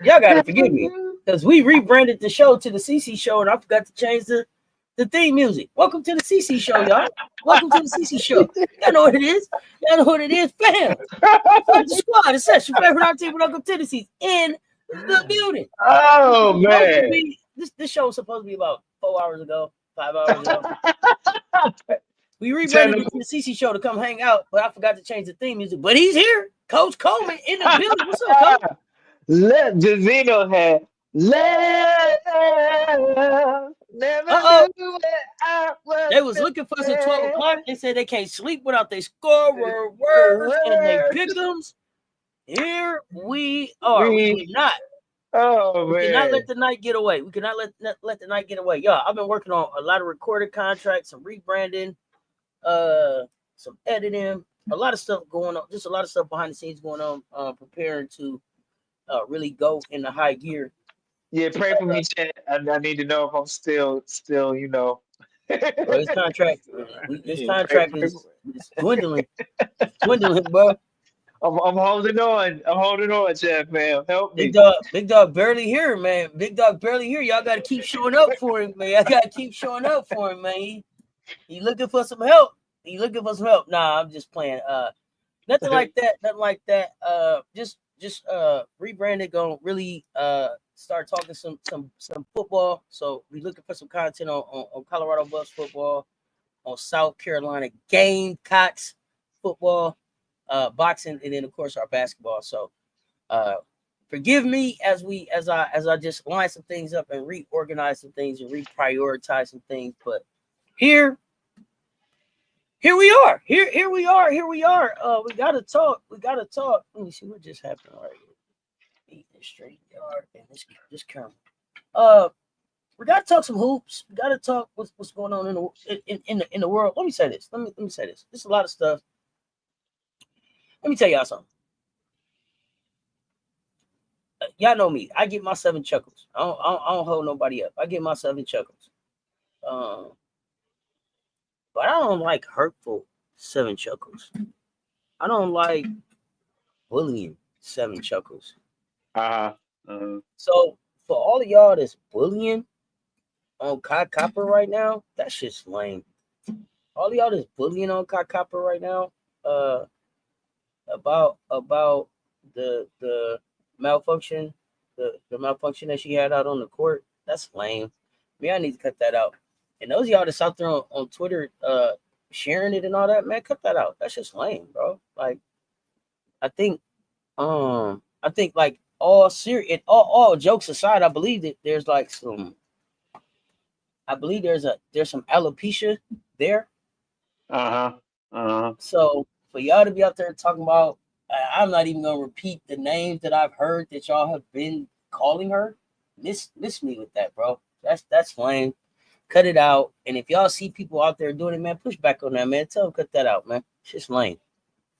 Y'all gotta forgive me because we rebranded the show to the CC Show, and I forgot to change the theme music. Welcome to the CC Show, y'all. Welcome to the CC Show. Y'all know what it is. Y'all know what it is, fam. Fuck the squad. It's your favorite our team. Welcome to Tennessee's in the building. Oh man, this show was supposed to be about 4 hours ago, 5 hours ago. We rebranded it to the CC Show to come hang out, but I forgot to change the theme music. But he's here, Coach Coleman in the building. What's up, Coach? Let Jazino have let never knew I was. They was looking for us at 12 o'clock. They said they can't sleep without their scorers and their pick'ems. Here we are. We cannot. Oh man. We cannot let the night get away. We cannot let the night get away. Y'all, I've been working on a lot of recorded contracts, some rebranding, some editing, a lot of stuff going on. Just a lot of stuff behind the scenes going on, preparing to really go into high gear. Yeah, pray for me, Chad. I need to know if I'm still, you know. Well, this contract is dwindling. It's dwindling, bro. I'm holding on. Chad, man. Help me. Big dog barely here, man. Big dog barely here. Y'all gotta keep showing up for him, man. I gotta keep showing up for him, man. He looking for some help. Nah, I'm just playing. Nothing like that. Just rebranded, gonna really start talking some football. So we looking for some content on Colorado Buffs football, on South Carolina Gamecocks football, boxing, and then of course our basketball. So forgive me as I just line some things up and reorganize some things and reprioritize some things. But here we are. Here we are. We gotta talk. Let me see what just happened right here. Eating straight yard and this camera. We gotta talk some hoops. We gotta talk what's going on in the world. Let me say this. Let me say this. There's a lot of stuff. Let me tell y'all something. Y'all know me. I get my 7 chuckles. I don't hold nobody up. I get my 7 chuckles. But I don't like hurtful 7 chuckles. I don't like bullying 7 chuckles. So for all of y'all that's bullying on Kai Copper right now, that's just lame. All of y'all that's bullying on Kai Copper right now, about the malfunction, the malfunction that she had out on the court, that's lame. I need to cut that out. And those of y'all that's out there on Twitter sharing it and all that, man, cut that out. That's just lame, bro. Like, I think like all serious, all jokes aside, I believe that there's like some, there's some alopecia there. So for y'all to be out there talking about, I'm not even gonna repeat the names that I've heard that y'all have been calling her. Miss me with that, bro. That's lame. Cut it out. And if y'all see people out there doing it, man, push back on that, man. Tell them cut that out, man. It's just lame.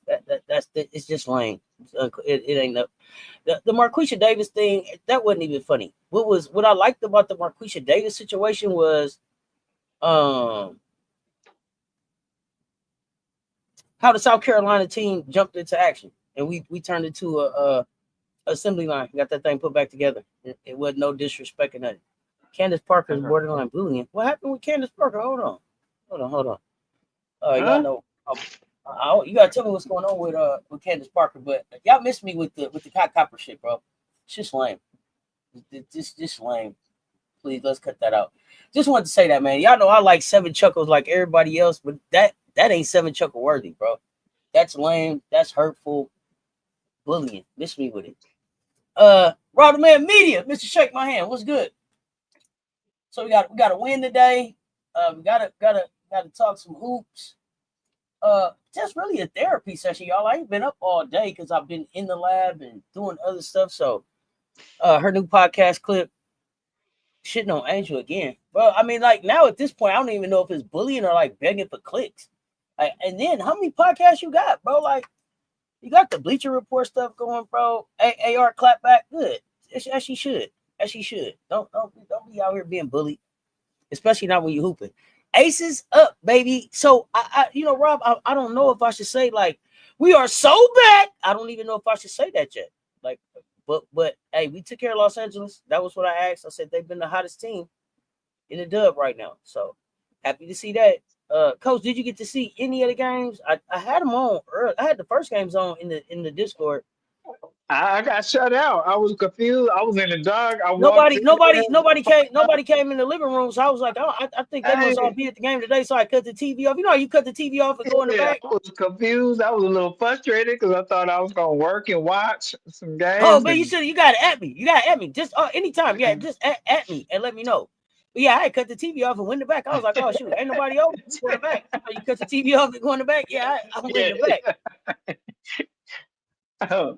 It's just lame. It ain't the Marquisha Davis thing. That wasn't even funny. What I liked about the Marquisha Davis situation was how the South Carolina team jumped into action. and we turned it to a assembly line. Got that thing put back together. It wasn't no disrespect or nothing. Candace Parker is borderline bullying. What happened with Candace Parker? Hold on. Y'all know. You gotta tell me what's going on with Candace Parker, but y'all missed me with the Kai Copper shit, bro. It's just lame. Just lame. Please, let's cut that out. Just wanted to say that, man. Y'all know I like Seven Chuckles like everybody else, but that ain't Seven Chuckle worthy, bro. That's lame. That's hurtful. Bullying. Miss me with it. Rob the Man Media, Mr. Shake My Hand. What's good? So we got a win today. We gotta talk some hoops. Just really a therapy session, y'all. I ain't been up all day because I've been in the lab and doing other stuff. So her new podcast clip, shitting on Angel again. Well, I mean, like now at this point, I don't even know if it's bullying or like begging for clicks. Like, and then how many podcasts you got, bro? Like, you got the Bleacher Report stuff going, bro. AR clap back, good. As she should. Don't be out here being bullied, especially not when you hooping. Aces up, baby. So I Rob, I don't know if I should say like we are so bad. I don't even know if I should say that yet. Like, but hey, we took care of Los Angeles. That was what I asked. I said they've been the hottest team in the dub right now. So happy to see that. Coach, did you get to see any of the games? I had them on early. I had the first games on in the Discord. I got shut out. I was confused. I was in the dark. I walked Nobody came in the living room. So I was like, oh, I think they must all be at the game today. So I cut the TV off. You know how you cut the TV off and go in the back? I was confused. I was a little frustrated because I thought I was gonna work and watch some Oh, games. man, you got to at me. You got to at me. Just anytime. Yeah, just at me and let me know. But yeah, I cut the TV off and went in the back. I was like, oh, shoot, ain't nobody over. Go in the back. You cut the TV off and go in the back. Yeah, I went in the back.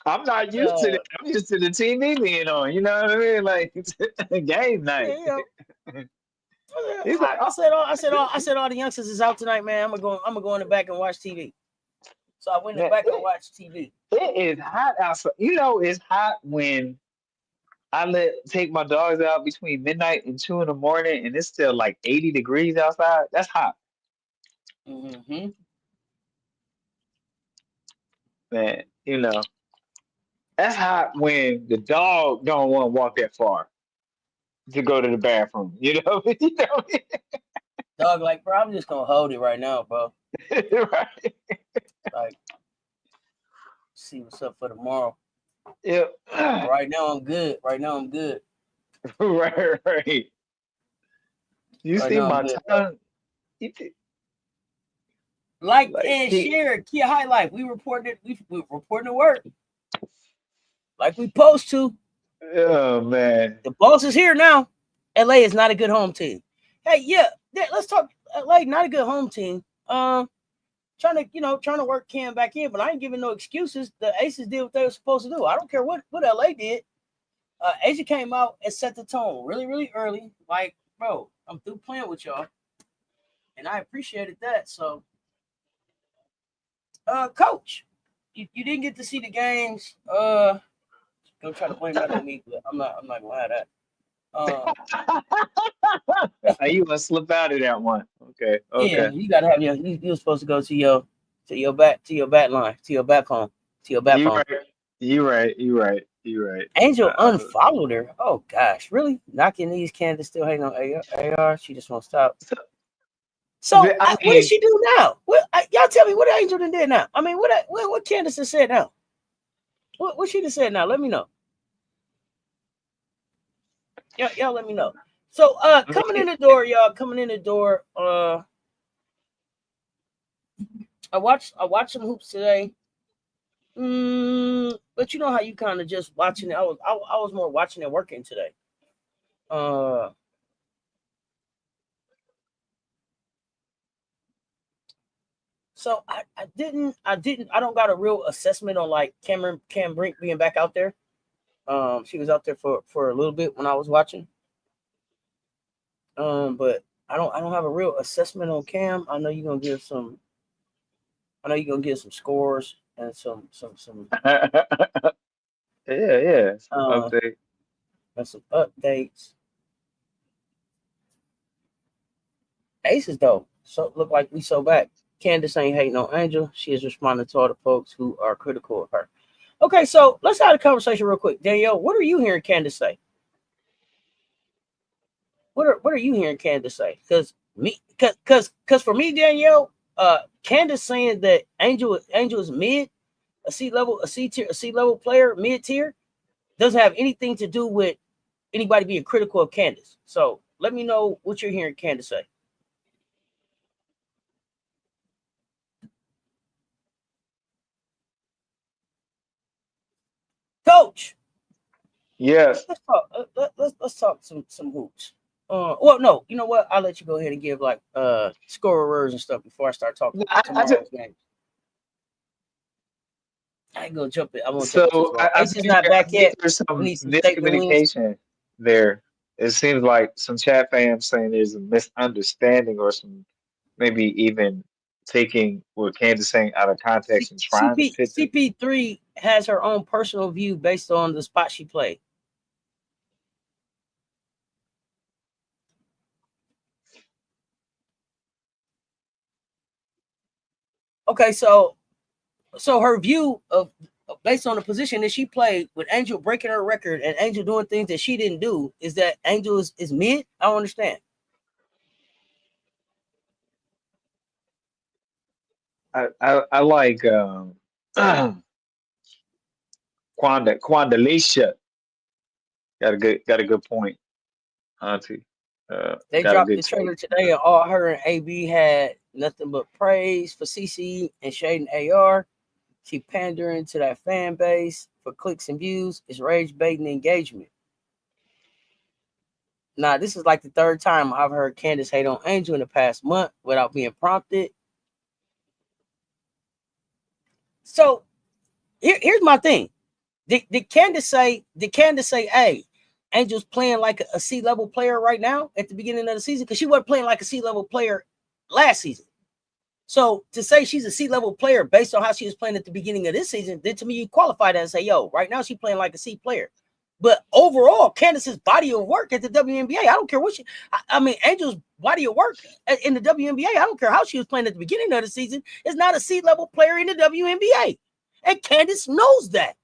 I'm not used to it. I'm used to the TV being on. You know what I mean? Like game night. Yeah, I said all the youngsters is out tonight, man. I'm gonna go in the back and watch TV. So I went in the back and watched TV. It is hot outside. You know, it's hot when I take my dogs out between midnight and 2 in the morning, and it's still like 80 degrees outside. That's hot. Mm-hmm. Man, that's hot when the dog don't want to walk that far to go to the bathroom. Dog, like, bro, I'm just gonna hold it right now, bro. Right. Like, see what's up for tomorrow. Yeah. Right now I'm good. Right. You right see my tongue. Like and share Kia High Life. We reporting the work like we supposed to. Oh man, the boss is here now. LA is not a good home team. Hey, yeah, let's talk. LA not a good home team. Trying to work Cam back in, but I ain't giving no excuses. The Aces did what they were supposed to do. I don't care what LA did. Asia came out and set the tone really, really early. Like, bro, I'm through playing with y'all, and I appreciated that. So, Coach, you didn't get to see the games. Don't try to blame that on me, but I'm not gonna have that. You gonna slip out of that one? Okay. Yeah, you gotta have you're supposed to go to your bat line, to your bat phone, to your bat phone. You right. Angel unfollowed her. Oh gosh, really? Knocking these Candace still hating on AR. She just won't stop. So what did she do now? Y'all tell me what Angel did now. I mean, what Candace has said now? What she just said now? Let me know. Y'all let me know. So coming in the door. I watched some hoops today. But you know how you kind of just watching it. I was more watching it working today. So I don't got a real assessment on like Cam Brink being back out there. She was out there for a little bit when I was watching. But I don't have a real assessment on Cam. I know you're gonna give some scores and some yeah. Update. And some updates. Aces though, so look like we so back. Candace ain't hating on Angel. She is responding to all the folks who are critical of her. Okay, so let's have a conversation real quick. Danielle, what are you hearing Candace say? What are you hearing Candace say? Because for me, Danielle, Candace saying that Angel is mid, a C level player, mid tier, doesn't have anything to do with anybody being critical of Candace. So let me know what you're hearing Candace say. Coach. Yes. Let's talk some hoops. Well, no, you know what? I'll let you go ahead and give like scorers and stuff before I start talking tomorrow's game. I ain't gonna jump it. I'm gonna jump into tomorrow. Ace is not back yet. There's some We need some statement wins. miscommunication there. It seems like some chat fans saying there's a misunderstanding or some maybe even taking what Candace saying out of context and trying to fit CP3 has her own personal view based on the spot she played. Okay, so her view of based on the position that she played with Angel breaking her record and Angel doing things that she didn't do is that Angel is mid. I don't understand. I like Quandalisha got a good point, Auntie. They Got a dropped good the trailer take. today, and all her and AB had nothing but praise for CC and Shade and AR. She pandering to that fan base for clicks and views. It's rage baiting engagement. Now, this is like the third time I've heard Candace hate on Angel in the past month without being prompted. So here's my thing. Did Candace say, hey, Angel's playing like a C-level player right now at the beginning of the season? Because she wasn't playing like a C-level player last season. So to say she's a C-level player based on how she was playing at the beginning of this season, then to me, you qualify that and say, yo, right now she's playing like a C player. But overall, Candace's body of work at the WNBA, I don't care what I mean, Angel's body of work in the WNBA, I don't care how she was playing at the beginning of the season, is not a C-level player in the WNBA. And Candace knows that.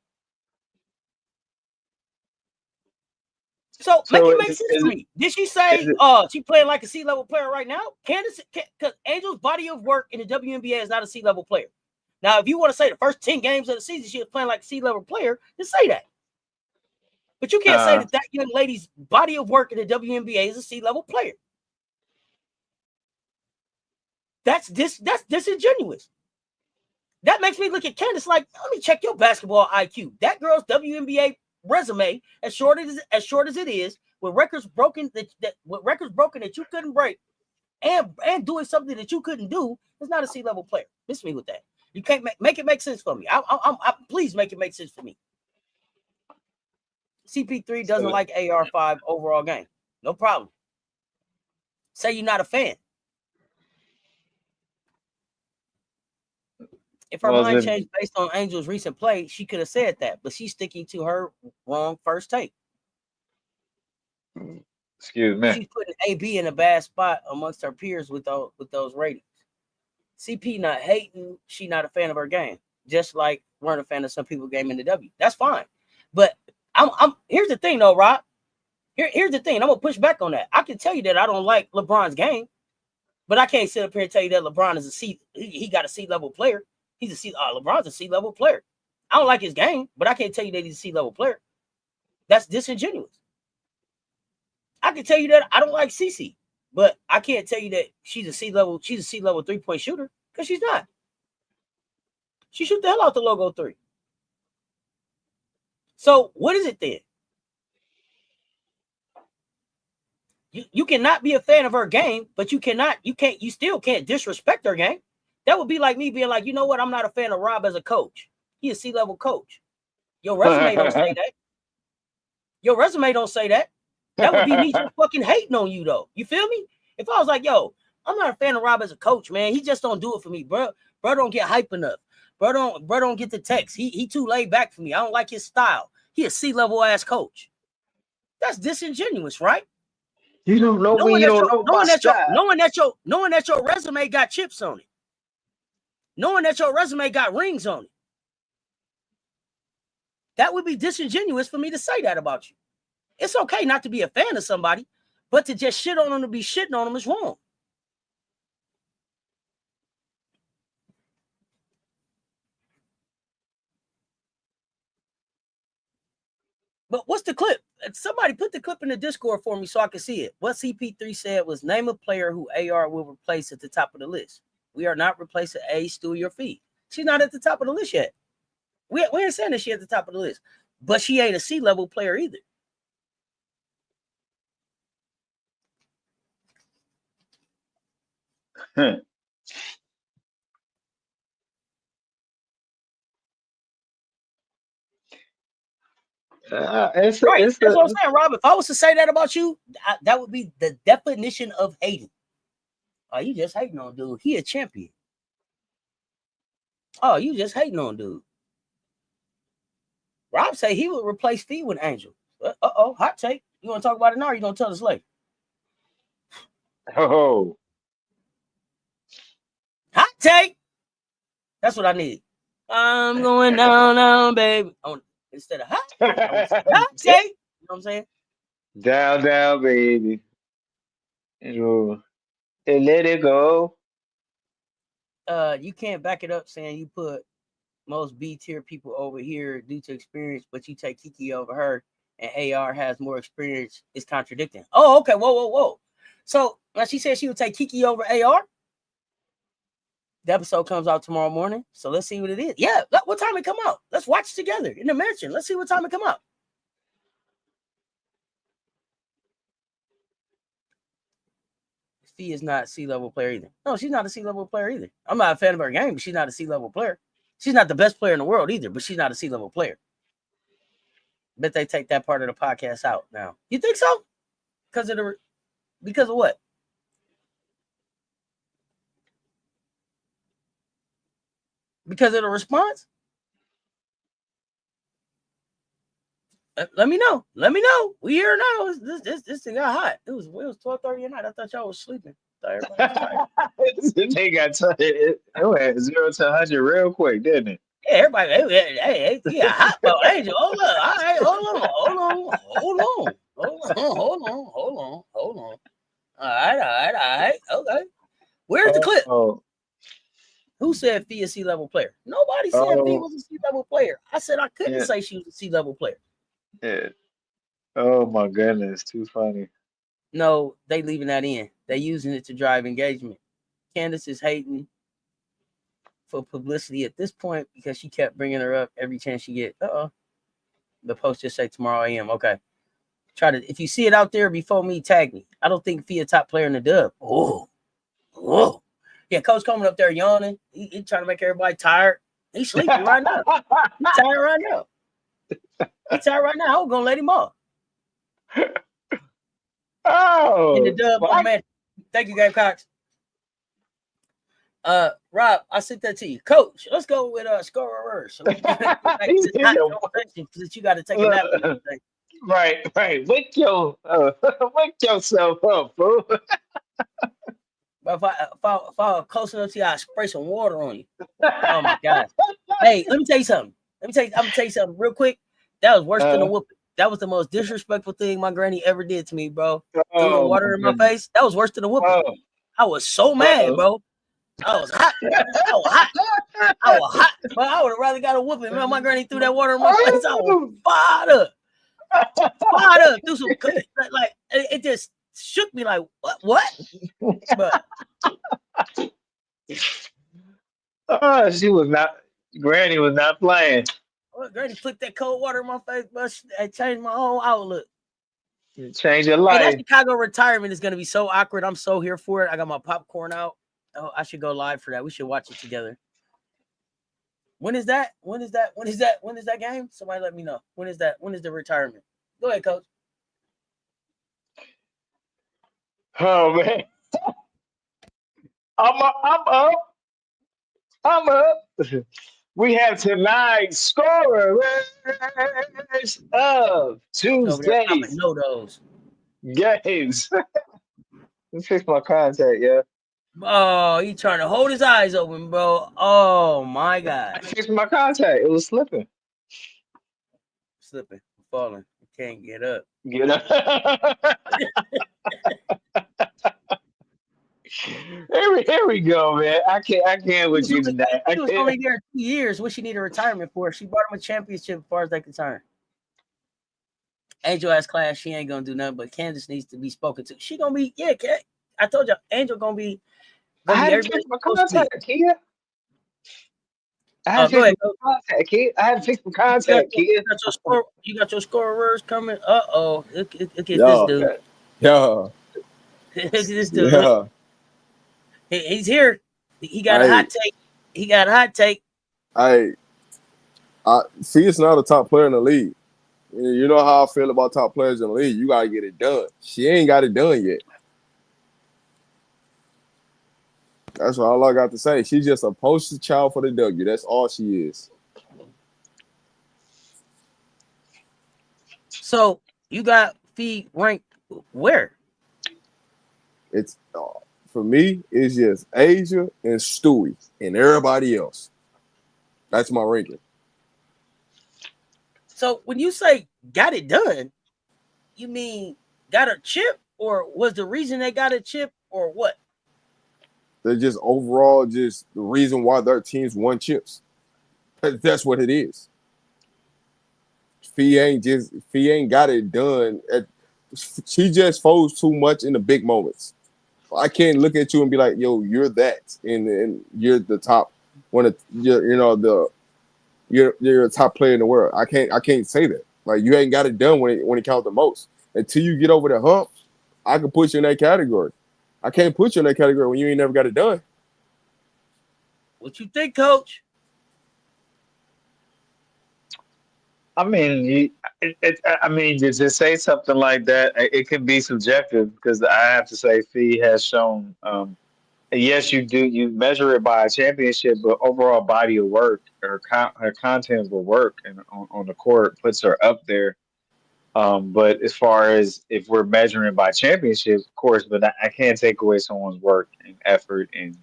So make it make sense for me. Did she say she playing like a C-level player right now? Candace, because Angel's body of work in the WNBA is not a C-level player. Now, if you want to say the first 10 games of the season she was playing like a C-level player, then say that. But you can't say that young lady's body of work in the WNBA is a C-level player. That's disingenuous. That makes me look at Candace like, let me check your basketball IQ. That girl's WNBA resume, as short as it is, with records broken that you couldn't break, and doing something that you couldn't do, is not a C-level player. Miss me with that. You can't make it make sense for me. Please make it make sense for me. CP3 doesn't like AR5 overall game. No problem. Say you're not a fan. If her mind changed based on Angel's recent play, she could have said that, but she's sticking to her wrong first take. Excuse me. She's putting AB in a bad spot amongst her peers with those ratings. CP not hating. She not a fan of her game. Just like weren't a fan of some people's game in the W. That's fine. But I'm here's the thing though, Rob. Here's the thing. I'm gonna push back on that. I can tell you that I don't like LeBron's game, but I can't sit up here and tell you that LeBron is a C. He got a C-level player. He's a C. LeBron's a C-level player. I don't like his game, but I can't tell you that he's a C-level player. That's disingenuous. I can tell you that I don't like CC, but I can't tell you that she's a C-level 3-point shooter, because she's not. She shoot the hell out the logo 3. So what is it then? You cannot be a fan of her game, but you still can't disrespect her game. That would be like me being like, you know what? I'm not a fan of Rob as a coach. He's a C-level coach. Your resume don't say that. Your resume don't say that. That would be me just fucking hating on you, though. You feel me? If I was like, yo, I'm not a fan of Rob as a coach, man. He just don't do it for me, bro. Bro don't get hype enough. Bro don't get the text. He too laid back for me. I don't like his style. He a C-level ass coach. That's disingenuous, right? You don't know me. You don't know my style. Knowing that your resume got chips on it. knowing that your resume got rings on it. That would be disingenuous for me to say that about you. It's okay not to be a fan of somebody, but to just shit on them to be shitting on them is wrong. But what's the clip? Somebody put the clip in the Discord for me so I can see it. What CP3 said was, name a player who AR will replace at the top of the list. We are not replacing A, Stewie, or Fee. She's not at the top of the list yet. We ain't saying that she's at the top of the list. But she ain't a C-level player either. That's what I'm saying, Rob. If I was to say that about you, that would be the definition of hating. Oh, you just hating on dude. He a champion. Oh, you just hating on dude. Rob say he would replace Fee with Angel. Uh-oh, hot take. You want to talk about it now or you going to tell us later? Oh. Hot take. That's what I need. I'm going down, baby. Instead of hot take. You know what I'm saying? Down, baby. And let it go. You can't back it up saying you put most B-tier people over here due to experience, but you take Kiki over her and AR has more experience. It's contradicting. Oh, okay. Whoa. So now she said she would take Kiki over AR. The episode comes out tomorrow morning. So let's see what it is. Yeah. What time it come out? Let's watch together in the mansion. Let's see what time it come out. Fee is not a C-level player either. No, she's not a C-level player either. I'm not a fan of her game, but she's not a C-level player. She's not the best player in the world either, but she's not a C-level player. Bet they take that part of the podcast out now. You think so? Because of what? Because of the response? Let me know. We here now. This thing got hot. It was 12:30 at night. I thought y'all was sleeping. They got it went 0 to 100 real quick, didn't it? Yeah, everybody. Hey, yeah, hot ball Angel. Hold up. All right, hold on. All right. Okay. Where's the clip? Who said Fee a C-level player? Nobody said Fee was a C-level player. I said I couldn't say she was a C-level player. Yeah. Oh my goodness, too funny. No, they leaving that in. They using it to drive engagement. Candace is hating for publicity at this point because she kept bringing her up every chance she get. The post just say tomorrow AM. Okay. If you see it out there before me, tag me. I don't think Fee a top player in the dub. Oh. Yeah, Coach coming up there yawning. He trying to make everybody tired. He's sleeping right now. He's tired right now. I was gonna let him off. Oh, in the dub, my man. Thank you, Gabe Cox. Rob, I sent that to you, Coach. Let's go with Scorerers. So that you got to take a nap. Right. Wake yourself up, fool. But if I close enough to you, I spray some water on you. Oh my God! Hey, let me tell you something. I'm gonna tell you something real quick. That was worse than a whooping. That was the most disrespectful thing my granny ever did to me, bro. Threw the water in my face. That was worse than a whooping. I was so mad, bro. I was hot. But I would have rather got a whooping. Man, my granny threw that water in my face. I was fired up. Threw some like it just shook me like what? But Granny was not playing. Granny flicked that cold water in my face, but it changed my whole outlook. Change your life. Hey, that Chicago retirement is gonna be so awkward. I'm so here for it. I got my popcorn out. Oh, I should go live for that. We should watch it together. When is that game? Somebody let me know. When is that? When is the retirement? Go ahead, Coach. Oh man. I'm up. We have tonight's Scorerers of Tuesday's know those games. Let's fix my contact, yeah. Oh, he trying to hold his eyes open, bro. Oh my I God. fixed my contact. It was slipping. Slipping, falling. Can't get up. You know. Here we go, man. I can't with you tonight. I She was can't. only there 2 years. What she needed retirement for? She brought him a championship as far as they concerned. Angel has class. She ain't gonna do nothing, but Candace needs to be spoken to. She gonna be, yeah. I told you, Angel gonna be I had to everybody's fix my supposed to be. contact, Kia. I had to Go fix ahead. my contact, Kia. I had to fix my You got, contact, Kia. you got your score. You got your scorers coming. Look at this Yeah, dude. yeah, Look at this dude. Look, yeah. he's here. He got a Hey, hot take. He got a hot take. I see. It's not a top player in the league. You know how I feel about top players in the league. You gotta get it done. She ain't got it done yet. That's all I got to say. She's just a poster child for the W. That's all she is. So you got Fee ranked where? It's for me. It's just Asia and Stewie and everybody else. That's my ranking. So when you say got it done, you mean got a chip, or was the reason they got a chip, or what? They're just overall just the reason why their teams won chips. That's what it is. Fee ain't got it done. She just folds too much in the big moments. I can't look at you and be like, "Yo, you're that," and you're the top one of you're a top player in the world. I can't say that. Like you ain't got it done when it counts the most. Until you get over the hump, I can put you in that category. I can't put you in that category when you ain't never got it done. What you think, Coach? I mean, I mean, to say something like that, it can be subjective because I have to say, Fee has shown. Yes, you do. You measure it by a championship, but overall body of work, her content of work and on the court puts her up there. But as far as if we're measuring by championship, of course, but I can't take away someone's work and effort, and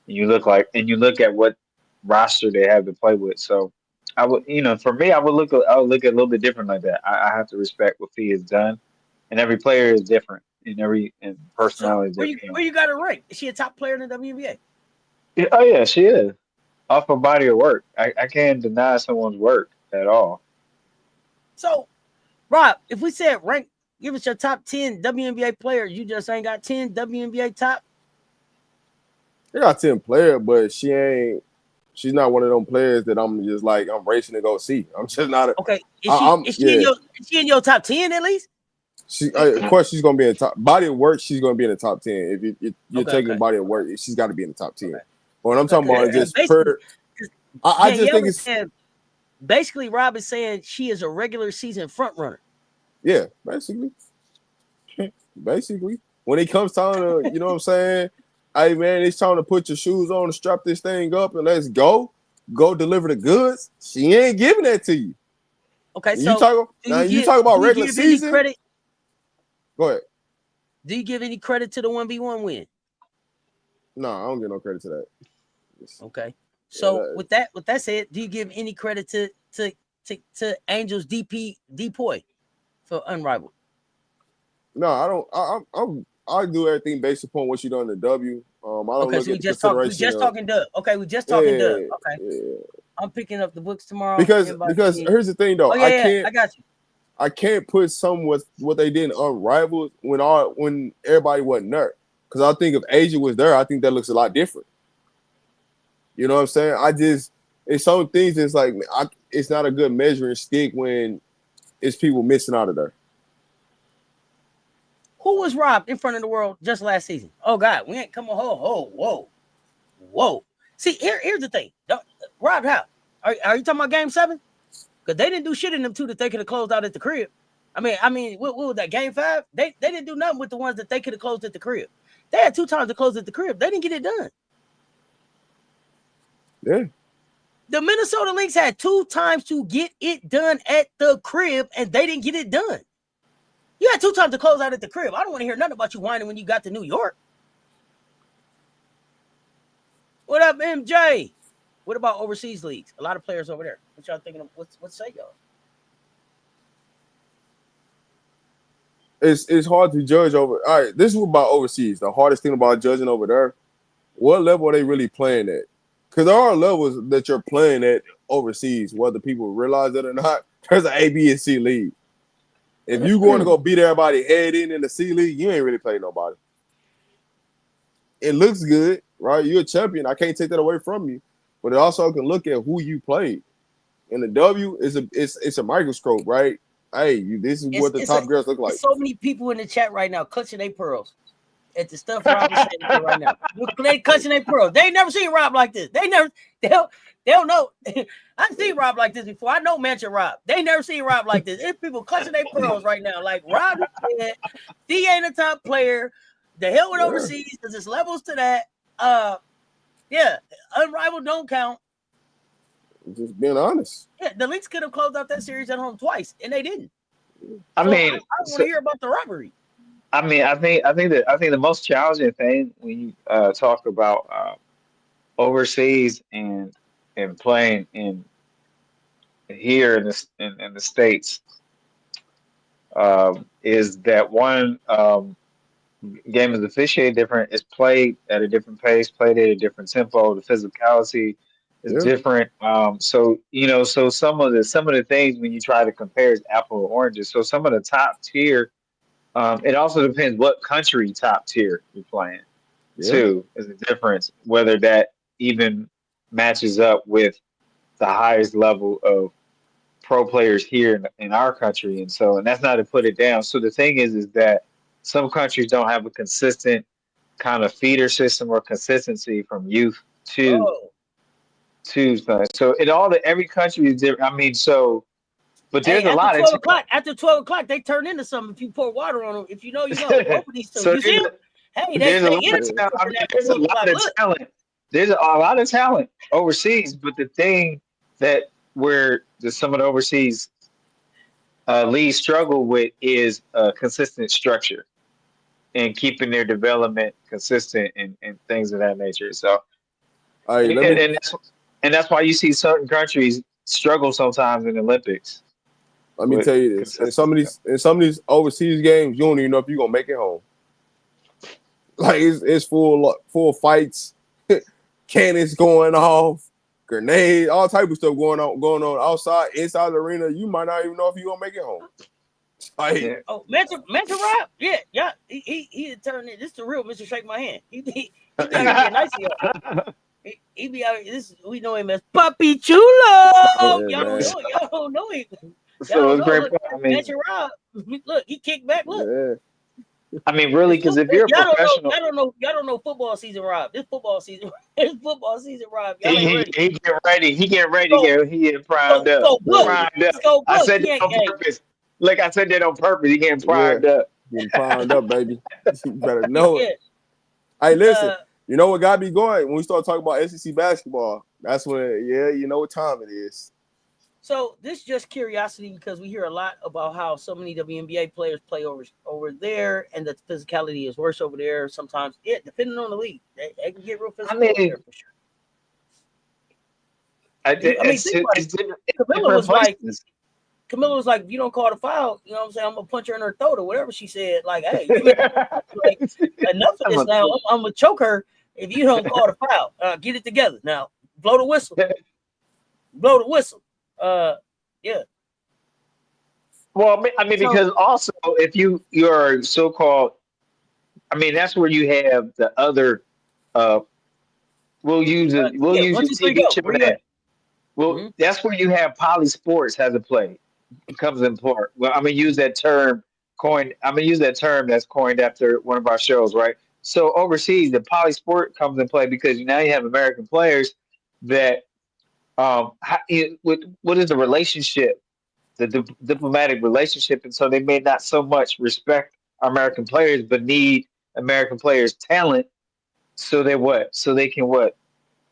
you look at what roster they have to play with. So I would, for me, I would look at a little bit different like that. I have to respect what Fee has done, and every player is different, and So personality is where different. you got her ranked? Is she a top player in the WNBA? Yeah, oh yeah, she is off her body of work. I can't deny someone's work at all. So Rob, if we said rank, give us your top 10 WNBA players. You just ain't got 10 WNBA top. They got 10 players, but she's not one of them players that I'm just like I'm racing to go see. I'm just not Okay, I'm yeah. is she in your top 10 at least? Of course she's gonna be in the top body of work, she's gonna be in the top 10. If you're taking Okay. body of work, she's gotta be in the top 10. Okay. But what I'm talking about is just Basically, I just think it's basically Rob is saying she is a regular season front runner. yeah, basically. Basically. When it comes time to, you know what I'm saying? Hey man, it's time to put your shoes on and strap this thing up and let's go. Go deliver the goods. She ain't giving that to you. Okay, You talk about regular season. Credit? Go ahead. Do you give any credit to the 1v1 win? No, I don't give no credit to that. Okay. So with that said, do you give any credit to Angels DPOY for unrivaled? No, I don't. I do everything based upon what you done in the W. I don't look at the consideration. We just talking Dub. Okay, we just talking Dub. Okay. Yeah. I'm picking up the books tomorrow. Because here's the thing though. I got you. I can't put some with what they did in unrivaled when everybody wasn't there. Because I think if Asia was there, I think that looks a lot different. You know what I'm saying? It's some things that's like it's not a good measuring stick when it's people missing out of there. Who was robbed in front of the world just last season? Oh God, we ain't come on. Whoa. See, here's the thing. Robbed how? Are you talking about game 7? Because they didn't do shit in them 2 that they could have closed out at the crib. I mean, what was that, game 5? They didn't do nothing with the ones that they could have closed at the crib. They had 2 times to close at the crib. They didn't get it done. Yeah. The Minnesota Lynx had 2 times to get it done at the crib, and they didn't get it done. You had 2 times to close out at the crib. I don't want to hear nothing about you whining when you got to New York. What up, MJ? What about overseas leagues? A lot of players over there. What y'all thinking of? What say y'all? It's hard to judge over. All right, this is about overseas. The hardest thing about judging over there, what level are they really playing at? Because there are levels that you're playing at overseas, whether people realize it or not. There's an A, B, and C league. If you going to go beat everybody head in the C league, you ain't really playing nobody. It looks good, right? You're a champion. I can't take that away from you, but it also can look at who you played. And the W is it's a microscope, right? Hey, this is what the top girls look like. So many people in the chat right now clutching their pearls at the stuff Rob is saying right now. They clutching their pearls. They ain't never seen Rob like this. They'll know. I've seen Rob like this before. I know Mansion Rob. They never seen Rob like this. It's people clutching their pearls right now. Like Rob said, he ain't a top player. The hell with overseas because there's levels to that. Yeah, unrivaled don't count. Just being honest. Yeah, the Leafs could have closed out that series at home twice, and they didn't. I mean, I want to hear about the robbery. I mean, I think the most challenging thing when you talk about overseas and playing in here in the States is that one game is officiated different. It's played at a different pace, played at a different tempo. The physicality is different. So some of the things when you try to compare is apple or oranges. So some of the top tier. It also depends what country top tier you're playing. Too is a difference. Whether that even matches up with the highest level of pro players here in our country, and that's not to put it down. So the thing is that some countries don't have a consistent kind of feeder system or consistency from youth to things. So every country is different. I mean, but there's a lot of 12 o'clock. After 12 o'clock, they turn into something. If you pour water on them, if you know, you know. Both of these two. You see them? Hey, there's a lot of talent. There's a lot of talent overseas, but the thing that where some of the overseas leagues struggle with is consistent structure and keeping their development consistent and things of that nature. So, and that's why you see certain countries struggle sometimes in the Olympics. Let me tell you this: in some of these overseas games, you don't even know if you're gonna make it home. Like it's full fights, cannons going off, grenades, all type of stuff going on outside, inside the arena. You might not even know if you're gonna make it home. Like, Mentor Rob, yeah, he turned it. This is the real Mr. Shake My Hand. He be out here getting nice here. He be out here. We know him as Puppy Chulo. Y'all don't know him. So it's great. Mentor Rob, look, he kicked back. Look. Yeah. I mean, really, because if you're a professional, y'all don't know football season, Rob. This football season, Rob. Y'all ain't ready. He get ready. He get primed up. I said that on purpose. Like I said that on purpose. He getting primed up. Getting primed up, baby. You better know it. Hey, listen. You know what got me going when we start talking about SEC basketball? That's when, you know what time it is. So this is just curiosity because we hear a lot about how so many WNBA players play over there, and the physicality is worse over there. Sometimes, depending on the league, they can get real physical over there for sure. Camilla was like, if you don't call the foul, you know what I'm saying? I'm gonna punch her in her throat or whatever she said. Like, hey, enough of this now. I'm gonna choke her if you don't call the foul. Get it together now. Blow the whistle. Blow the whistle. Yeah. Well, I mean, because also if you're so-called, I mean, that's where you have the other. We'll use it. We'll use your TV show that. Well, that's where you have poly sports has a play. It comes in part. Well, I'm gonna use that term that's coined after one of our shows, right? So overseas, the poly sport comes in play because now you have American players that. What is the relationship, the diplomatic relationship, and so they may not so much respect American players, but need American players' talent, so they can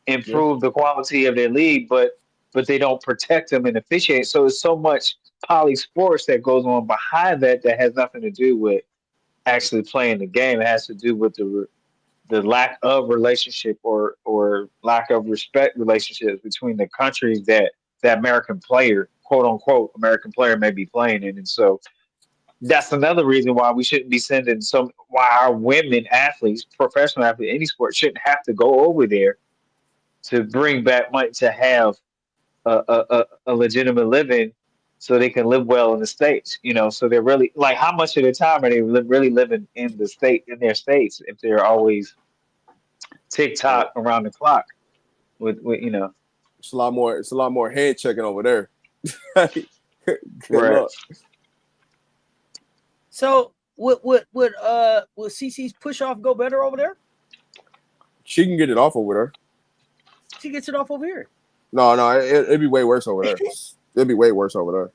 improve the quality of their league, but they don't protect them and officiate. So it's so much poly sports that goes on behind that has nothing to do with actually playing the game. It has to do with lack of relationship or lack of respect relationships between the countries that American player, quote unquote, American player may be playing in. And so that's another reason why we shouldn't be sending why our women athletes, professional athletes, any sport shouldn't have to go over there to bring back money to have a legitimate living so they can live well in the States, so they're really like, how much of the time are they really living in their states if they're always TikTok around the clock with. It's a lot more. It's a lot more head checking over there. Good Right. luck. So would CC's push off go better over there? She can get it off over there. She gets it off over here. No, it'd be way worse over there. It'd be way worse over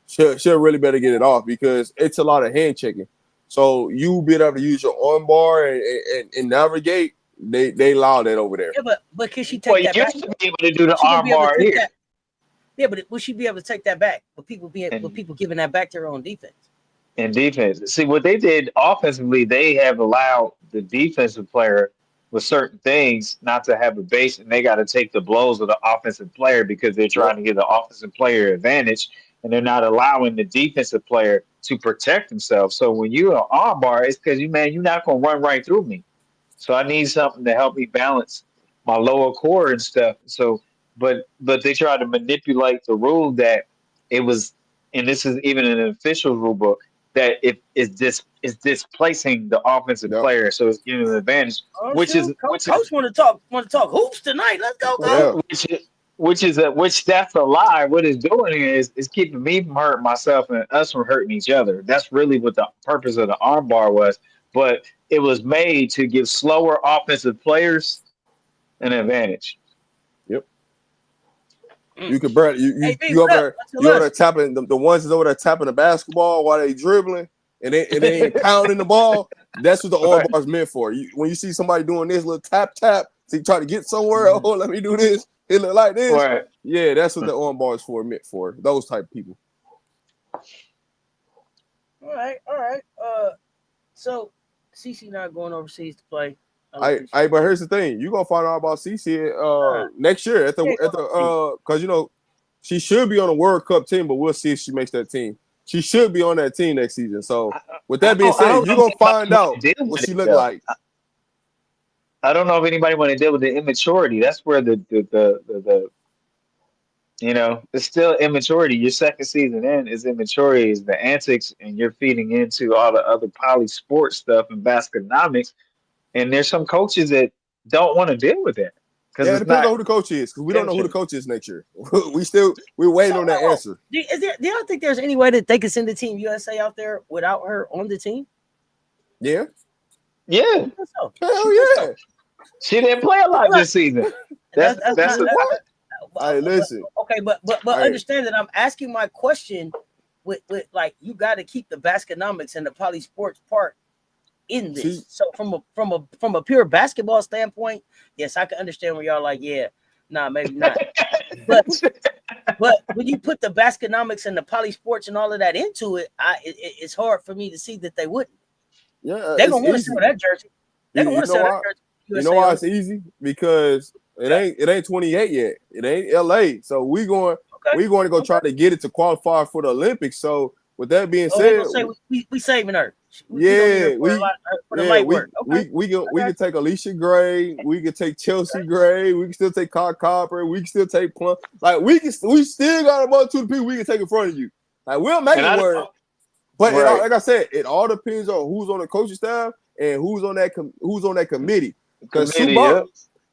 there. She'll really better get it off because it's a lot of hand checking. So you be able to use your arm bar and navigate. They allow that over there. Yeah, but can she take that back? You used to be able to do the arm bar here. Yeah, but will she be able to take that back? With people giving that back to their own defense. In defense, see what they did offensively. They have allowed the defensive player with certain things not to have a base, and they got to take the blows of the offensive player because they're trying to give the offensive player advantage, and they're not allowing the defensive player to protect themselves. So when you're an arm bar, it's because you're not going to run right through me. So I need something to help me balance my lower core and stuff. So, but they try to manipulate the rule that it was, and this is even in an official rule book, that it is displacing the offensive player, so it's giving an advantage. Coach want to talk hoops tonight. Let's go, Coach. Which that's a lie. What it's doing is keeping me from hurting myself and us from hurting each other. That's really what the purpose of the arm bar was. But it was made to give slower offensive players an advantage. Yep. You could burn you over there tapping the ones that's over there tapping the basketball while they dribbling and they ain't pounding the ball. That's what the arm bar is meant for. When you see somebody doing this little tap, so you try to get somewhere. Oh, let me do this. It look like this. Right. Yeah, that's what the arm bar is meant for. Those type of people. All right. So CC not going overseas to play. But here's the thing: you gonna find out about CC next year at the because she should be on a World Cup team, but we'll see if she makes that team. She should be on that team next season. So with that being said, you're gonna find out what she look like. I don't know if anybody want to deal with the immaturity. That's where the it's still immaturity. Your second season in is immaturity, is the antics, and you're feeding into all the other poly sports stuff and basketnomics. And there's some coaches that don't want to deal with that. Yeah, it depends on who the coach is, because we don't know who the coach is next year. We're waiting on that answer. Do y'all think there's any way that they could send the Team USA out there without her on the team? Yeah. Yeah. So. Hell yeah. She didn't play a lot this season. That's what? Hey, listen. Okay, but understand that I'm asking my question with like, you got to keep the basketnomics and the poly sports part in this. So from a pure basketball standpoint, yes, I can understand where y'all like, yeah, nah, maybe not. but when you put the basketnomics and the poly sports and all of that into it, it's hard for me to see that they wouldn't. Yeah, they're gonna want to sell that jersey. They're gonna want to sell that jersey. You know why it's easy? Because it ain't 28 yet. It ain't LA. So we're going to go try to get it to qualify for the Olympics. So with that being said, we saving her. We can take Alicia Gray, we can take Chelsea Gray, we can still take Todd Copper, we can still take Plum. Like we still got a multitude of people we can take in front of you. Like we'll make it work. But like I said, it all depends on who's on the coaching staff and who's on that committee. Because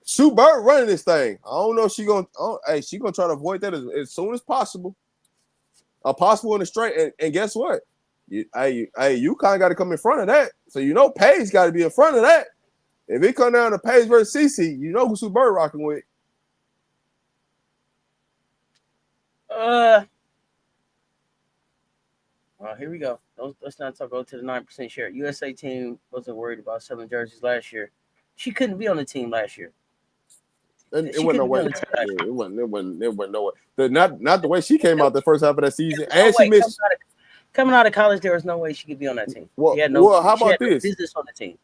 Sue Bird running this thing. I don't know if she gonna try to avoid that as soon as possible. Possible in the straight. And guess what? You kind of got to come in front of that. So Paige got to be in front of that. If it come down to Paige versus CC, who Sue Bird rocking with. Well, here we go. Let's not go to the 9% share. USA team wasn't worried about selling jerseys last year. She couldn't be on the team last year. It wasn't no way. It wasn't no way. Not the way she came out the first half of that season, and she missed. Coming out of college, there was no way she could be on that team. How about this? Business on the team.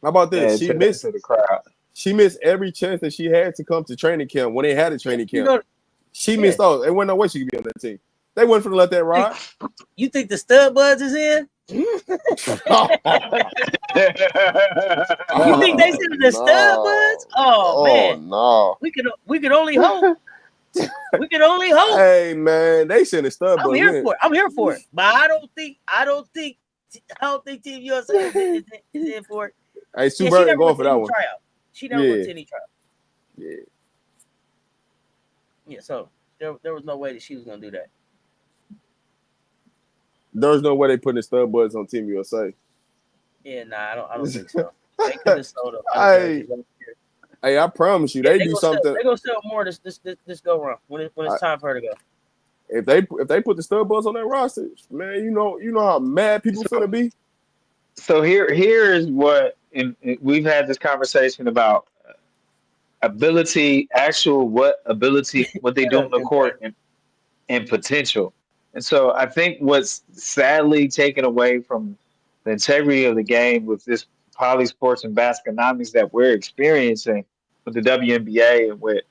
How about this? And to the crowd. She missed every chance that she had to come to training camp when they had a training camp. She missed out. There wasn't no way she could be on that team. They wouldn't for to let that ride. You think the stud buds is in? You think they said the stud buds? Oh man, no. We could only hope. We can only hope. Hey man, they sent a stud. I'm here for it. I'm here for it. But I don't think Team USA is in for it. Hey, Sue Bird going for that one. She never went to any tryout. Yeah. Yeah. So there was no way that she was gonna do that. There was no way they putting the stud buds on Team USA. Yeah, nah, I don't think so. They could have sold them. Hey, I promise you, they do something. They're gonna sell more this go round when it's time for her to go. If they put the stud buds on that roster, man, you know how mad people finna be. So here is what we've had this conversation about ability, what they do on the court and potential. And so I think what's sadly taken away from the integrity of the game with this polysports and basketonomics that we're experiencing with the WNBA and with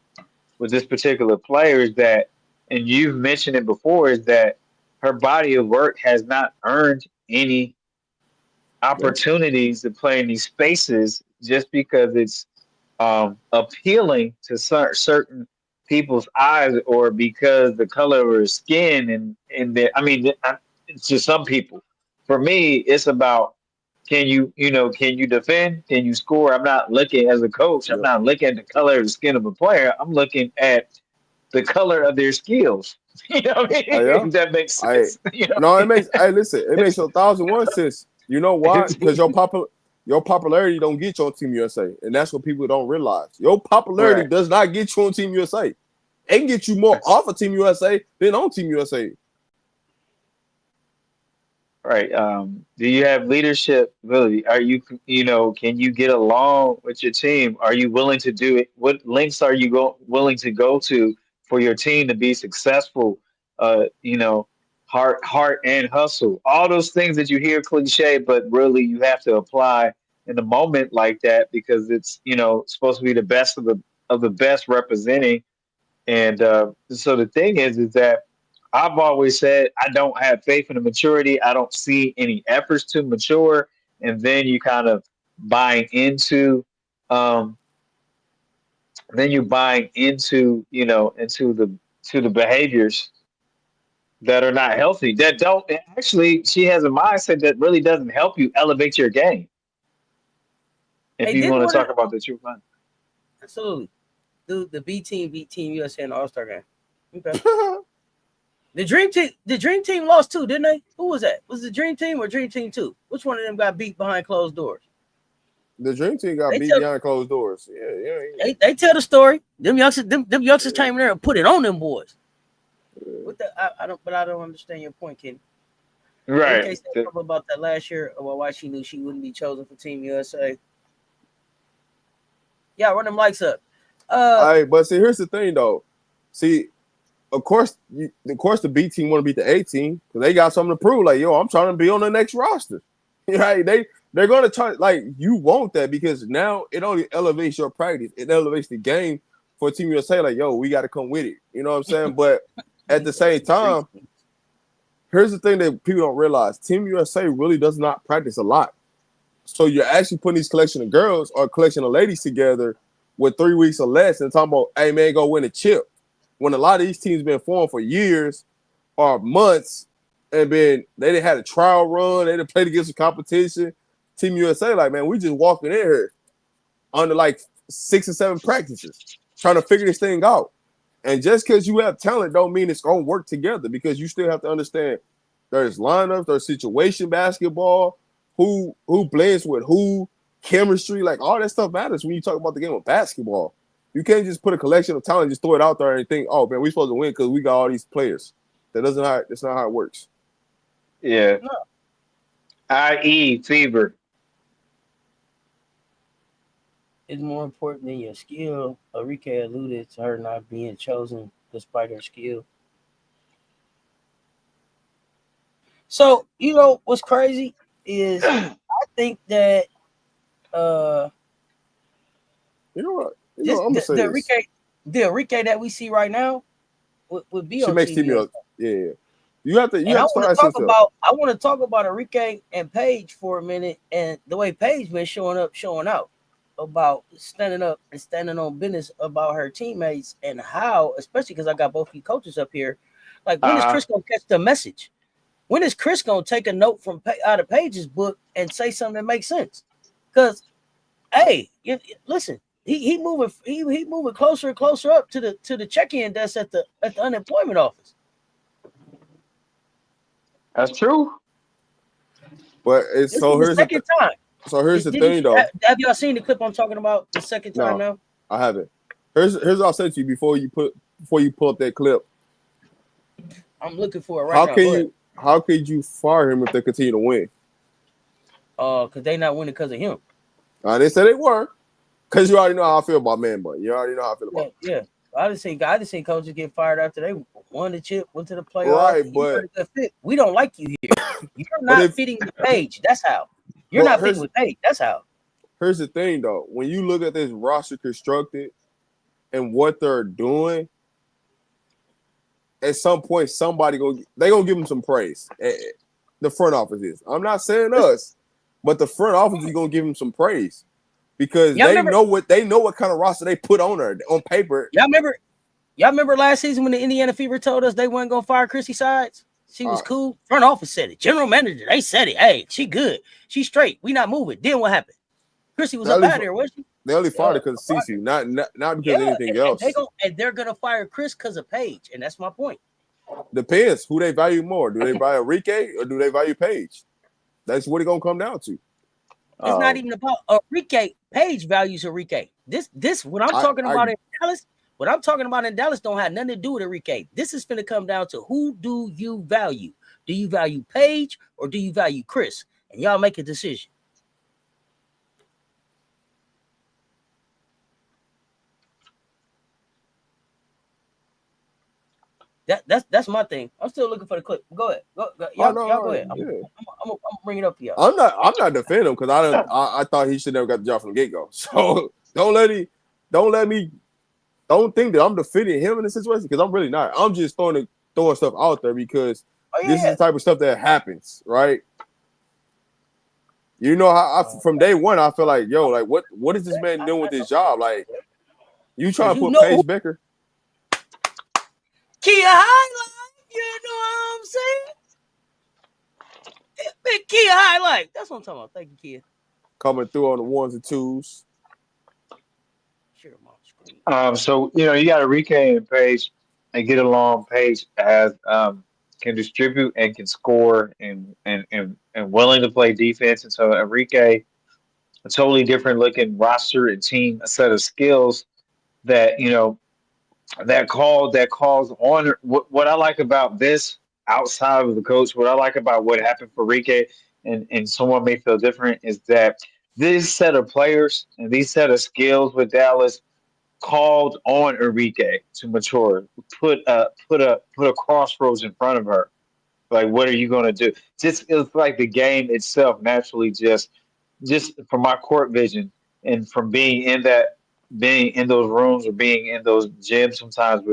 this particular player is that, and you've mentioned it before, is that her body of work has not earned any opportunities to play in these spaces just because it's appealing to certain people's eyes or because the color of her skin it's just some people. For me, it's about can you defend? Can you score? I'm not looking as a coach. I'm not looking at the color of the skin of a player. I'm looking at the color of their skills. You know what I mean? If that makes sense. No, it makes. Hey, listen, it makes 1,001 sense. You know why? Because your popularity don't get you on Team USA, and that's what people don't realize. Your popularity does not get you on Team USA. It can get you more off of Team USA than on Team USA. Right. Do you have leadership ability? Are you, can you get along with your team? Are you willing to do it? What lengths are you willing to go to for your team to be successful? Heart and hustle. All those things that you hear cliche, but really you have to apply in a moment like that because it's, supposed to be the best of the best representing. And so the thing is that I've always said I don't have faith in the maturity. I don't see any efforts to mature, and then you kind of buying into, into the behaviors that are not healthy. That don't actually. She has a mindset that really doesn't help you elevate your game. If you want to talk about the truth, absolutely. Dude, the B team beat Team USA in the All-Star game. Okay. The Dream Team lost too, didn't they? Who was that? Was it Dream Team or Dream Team 2? Which one of them got beat behind closed doors? The Dream Team got beat behind closed doors. Yeah. They tell the story. Them youngsters came there and put it on them boys. I don't understand your point, Kenny. Right. In case they talk about that last year about why she knew she wouldn't be chosen for Team USA. Yeah, run them lights up. All right, but see, here's the thing though. See, of course the B team want to beat the A team because they got something to prove. Like, yo, I'm trying to be on the next roster. Right? They're gonna try. Like, you want that because now it only elevates your practice. It elevates the game for Team USA. Like, yo, we got to come with it. You know what I'm saying? But at the same time, here's the thing that people don't realize: Team USA really does not practice a lot. So you're actually putting these collection of girls or collection of ladies together with 3 weeks or less and talking about, hey man, go win a chip. When a lot of these teams been formed for years or months and they didn't had a trial run, they didn't play against the competition. Team USA, like, man, we just walking in here under like 6 or 7 practices trying to figure this thing out. And just because you have talent don't mean it's gonna work together because you still have to understand there's lineups, there's situation basketball, who blends with who, chemistry, like all that stuff matters when you talk about the game of basketball. You can't just put a collection of talent, just throw it out there and think, oh man, we're supposed to win because we got all these players. That's not how it works. Yeah. No. I.e. fever. It's more important than your skill. Enrique alluded to her not being chosen despite her skill. So, what's crazy is I think that You know what? This I'm gonna say this. The Enrique that we see right now would be She on makes TV. TV. Yeah. You have And I to want start to asking talk yourself. about Enrique and Paige for a minute, and the way Paige been showing up, showing out about standing up and standing on business about her teammates and how, especially because I got both you coaches up here. Like, when is Chris gonna catch the message? When is Chris gonna take a note from out of Paige's book and say something that makes sense? Because hey, listen, he moving closer and closer up to the check-in desk at the unemployment office. That's true. But it's This is the second time. So here's the Did thing, though. have y'all seen the clip I'm talking about? The second time No, now. I haven't. Here's what I'll say to you before you pull up that clip. I'm looking for it right now. How could you fire him if they continue to win? Because they not winning because of him. They said they were. Because you already know how I feel about Man Bun. You already know how I feel about Yeah. I just seen coaches get fired after they won the chip, went to the playoffs. Right, but a good fit. We don't like you here. You're not fitting with Paige. That's how. You're not fitting with Paige. That's how. Here's the thing, though. When you look at this roster constructed and what they're doing, at some point somebody they gonna give them some praise. The front office is. I'm not saying us, but the front office is gonna give them some praise because they know what kind of roster they put on her on paper. Y'all remember last season when the Indiana Fever told us they weren't gonna fire Chrissy Sides? She was cool. Front office said it. General manager, they said it. Hey, she good. She straight. We not moving. Then what happened? Chrissy was up out there, wasn't she? They only fired her because of CC, not because of anything else. They're gonna fire Chris because of Paige, and that's my point. Depends who they value more. Do they value Enrique or do they value Paige? That's what it's gonna come down to. It's not even about Enrique. Paige values Enrique. This what I'm talking about in Dallas. What I'm talking about in Dallas don't have nothing to do with Enrique. This is going to come down to who do you value? Do you value Paige or do you value Chris? And y'all make a decision. That's my thing. I'm still looking for the clip. Go ahead. Y'all go ahead. I'm gonna bring it up for y'all. I'm not defending him because I thought he should never got the job from the get-go. So don't think that I'm defending him in this situation because I'm really not. I'm just throwing stuff out there because this is the type of stuff that happens, right? You know how from day one I feel like, yo, like what is this man doing with his job? Like, you trying to put Paige Becker? Kia Highlight, you know what I'm saying? Big Kia Highlight. That's what I'm talking about. Thank you, Kia. Coming through on the ones and twos. Share them on screen. So you got Enrique and Paige and get along. Paige has can distribute and can score and willing to play defense. And so Enrique, a totally different looking roster and team, a set of skills that that calls on what I like about this outside of the coach. What I like about what happened for Enrique and someone may feel different is that this set of players and these set of skills with Dallas called on Enrique to mature, put a crossroads in front of her. Like, what are you going to do? It's like the game itself naturally just from my court vision and from being in those rooms or being in those gyms sometimes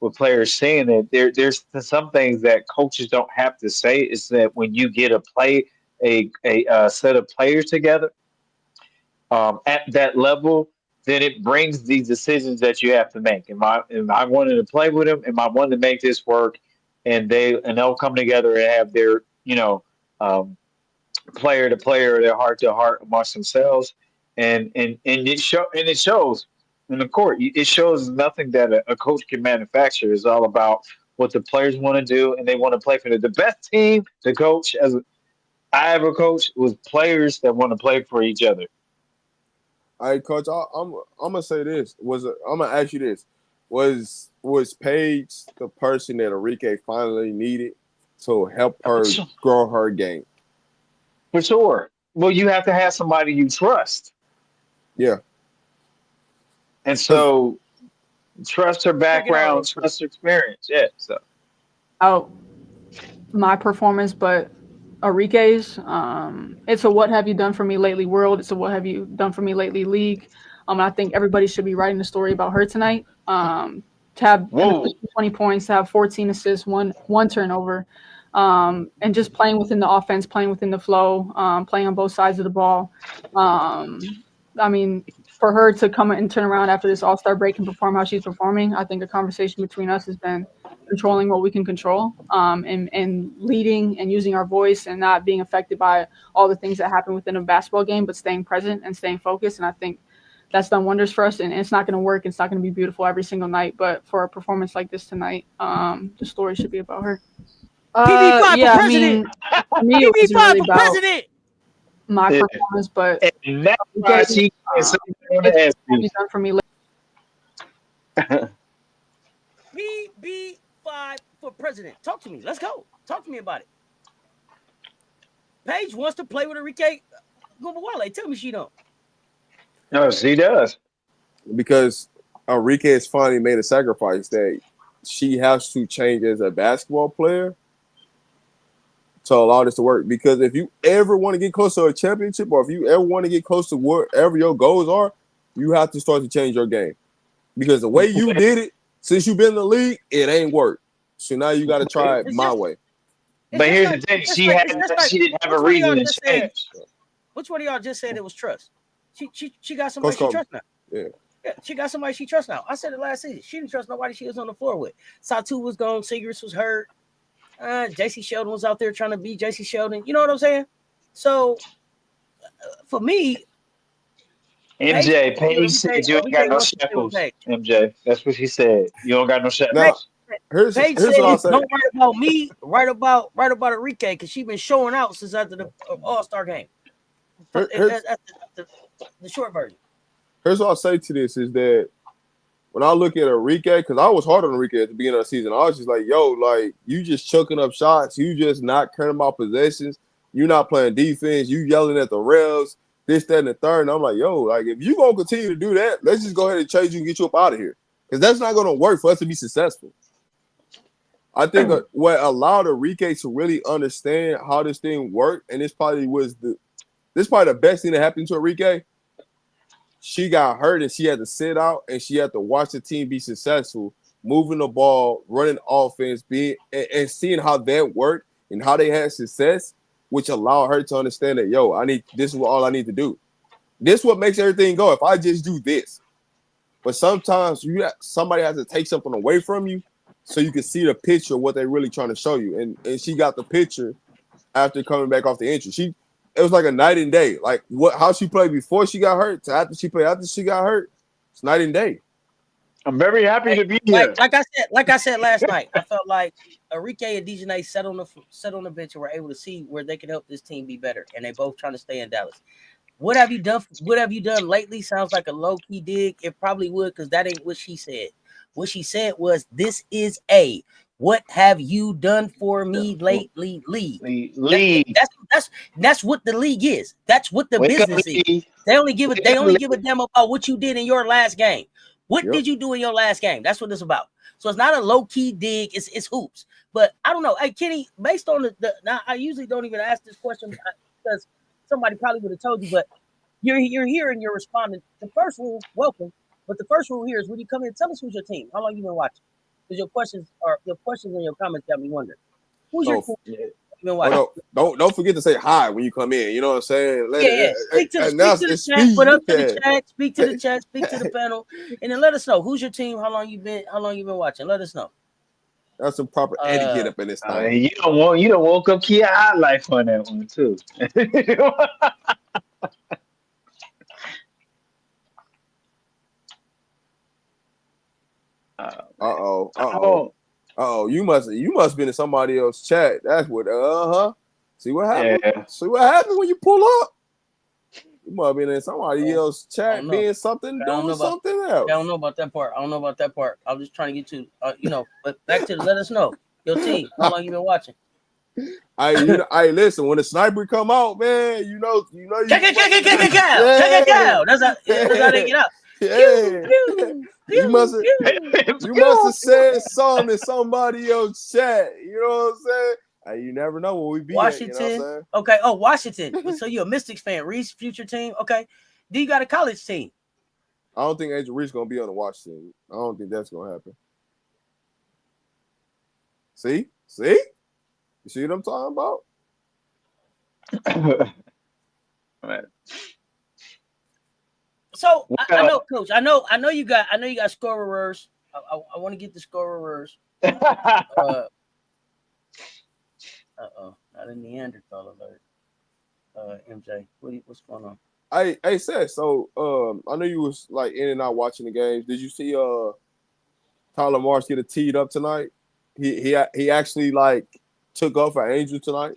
with players saying that there's some things that coaches don't have to say. Is that when you get a set of players together at that level, then it brings these decisions that you have to make. Am I wanting to play with them? Am I wanting to make this work? And they'll come together and have their player to player, their heart to heart amongst themselves, and it shows in the court. It shows nothing that a coach can manufacture. It's all about what the players want to do, and they want to play for the best team. The coach, I ever coached, was players that want to play for each other. All right, Coach. I'm gonna say this. I'm gonna ask you this: Was Paige the person that Enrique finally needed to help her grow her game? For sure. Well, you have to have somebody you trust. Yeah. And so, trust her background, trust her experience. Yeah. So. Oh, my performance, but Enrique's. It's a what have you done for me lately world. It's a what have you done for me lately league. I think everybody should be writing a story about her tonight. To have an efficient 20 points, to have 14 assists, one turnover, and just playing within the offense, playing within the flow, playing on both sides of the ball. I mean, for her to come and turn around after this All-Star break and perform how she's performing, I think a conversation between us has been controlling what we can control, and leading and using our voice and not being affected by all the things that happen within a basketball game, but staying present and staying focused. And I think that's done wonders for us. And it's not going to work. It's not going to be beautiful every single night. But for a performance like this tonight, the story should be about her. PB5 yeah, for I mean, president. for me, it wasn't PB5 really for about president. my performance, but And that's why she gets something on the ass it's done for me. PB5 for president. Talk to me. Let's go. Talk to me about it. Paige wants to play with Enrique Gubawale. Tell me she don't. No, she does. Because Enrique has finally made a sacrifice that she has to change as a basketball player to allow this to work. Because if you ever want to get close to a championship, or if you ever want to get close to whatever your goals are, you have to start to change your game. Because the way you did it since you've been in the league, it ain't worked. So now you got to try it my way. But here's the thing: she didn't have a reason to change. Which one of y'all just said it was trust? She got somebody she trusts now. Yeah, she got somebody she trusts now. I said it last season. She didn't trust nobody she was on the floor with. Satu was gone. Segrist was hurt. JC Sheldon was out there trying to beat JC Sheldon. You know what I'm saying? So, for me, Paige said you ain't got no shackles. MJ, that's what she said. You don't got no shackles. Now, here's what I'll say. Don't write about me. Write about Enrique, because she's been showing out since after the All-Star game. That's the short version. Here's what I'll say to this is that when I look at Enrique, because I was hard on Enrique at the beginning of the season, I was just like, yo, like, you just chucking up shots. You just not caring about possessions. You're not playing defense. You yelling at the refs, this, that, and the third. And I'm like, yo, like, if you going to continue to do that, let's just go ahead and change you and get you up out of here. Because that's not going to work for us to be successful. I think what allowed Enrique to really understand how this thing worked, and this probably the best thing that happened to Enrique. She got hurt and she had to sit out and she had to watch the team be successful, moving the ball, running offense, and seeing how that worked and how they had success, which allowed her to understand that, yo, this is all I need to do. This is what makes everything go. If I just do this. But sometimes somebody has to take something away from you so you can see the picture of what they're really trying to show you. And she got the picture after coming back off the injury. It was like a night and day. Like how she played before she got hurt to after she played after she got hurt. It's night and day. I'm very happy to be here. Like I said last night, I felt like Enrique and Dejanay sat on the bench and were able to see where they could help this team be better. And they both trying to stay in Dallas. What have you done? What have you done lately? Sounds like a low-key dig. It probably would, because that ain't what she said. What she said was, "This is a what have you done for me lately league." That's what the league is. That's what the business is. They only give a damn about what you did in your last game. What did you do in your last game? That's what it's about. So it's not a low-key dig. It's hoops. But I don't know. Hey, Kenny, based on now, I usually don't even ask this question because somebody probably would have told you, but you're here and you're responding. The first rule, welcome. But the first rule here is when you come in, tell us who's your team. How long you been watching? Because your questions and your comments got me wondering. Who's your team? You've been watching? Don't forget to say hi when you come in. You know what I'm saying? Speak to the chat. Put up to the chat. Speak to the chat. Speak to the panel, and then let us know who's your team. How long you been watching? Let us know. That's some proper etiquette up in this time. You don't woke up Kia High Life on that one too. You must been in somebody else's chat. That's what. See what happened? Yeah. See what happened when you pull up? You must have been in somebody else's chat, being something, doing something else. I don't know about that part. I'm just trying to get to, but back to let us know your team. How long you been watching? I listen. When the sniper come out, man, you know. Check it. That's how they get out. Yeah. You must have said something in somebody else's chat. You know what I'm saying? You never know where we be Washington. at, you know what I'm saying? Okay. Oh, Washington. So you're a Mystics fan. Reese, future team. Okay. Do you got a college team? I don't think Angel Reese gonna be on the Washington. I don't think that's gonna happen. See? You see what I'm talking about? So I know, Coach. I know you got scorers. I want to get the scorers. Not a Neanderthal alert. MJ, what's going on? Hey, Seth. So, I know you was like in and out watching the games. Did you see Tyler Marsh get a teed up tonight? He actually like took off for Angel tonight.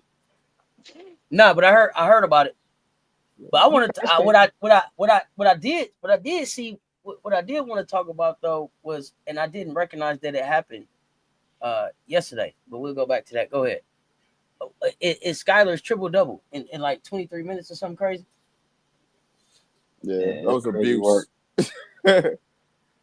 No, but I heard about it. But I wanted to what I did see what I did want to talk about though was, and I didn't recognize that it happened yesterday. But we'll go back to that. Go ahead. It's Skylar's triple double in like 23 minutes or something crazy. Yeah, that was abuse.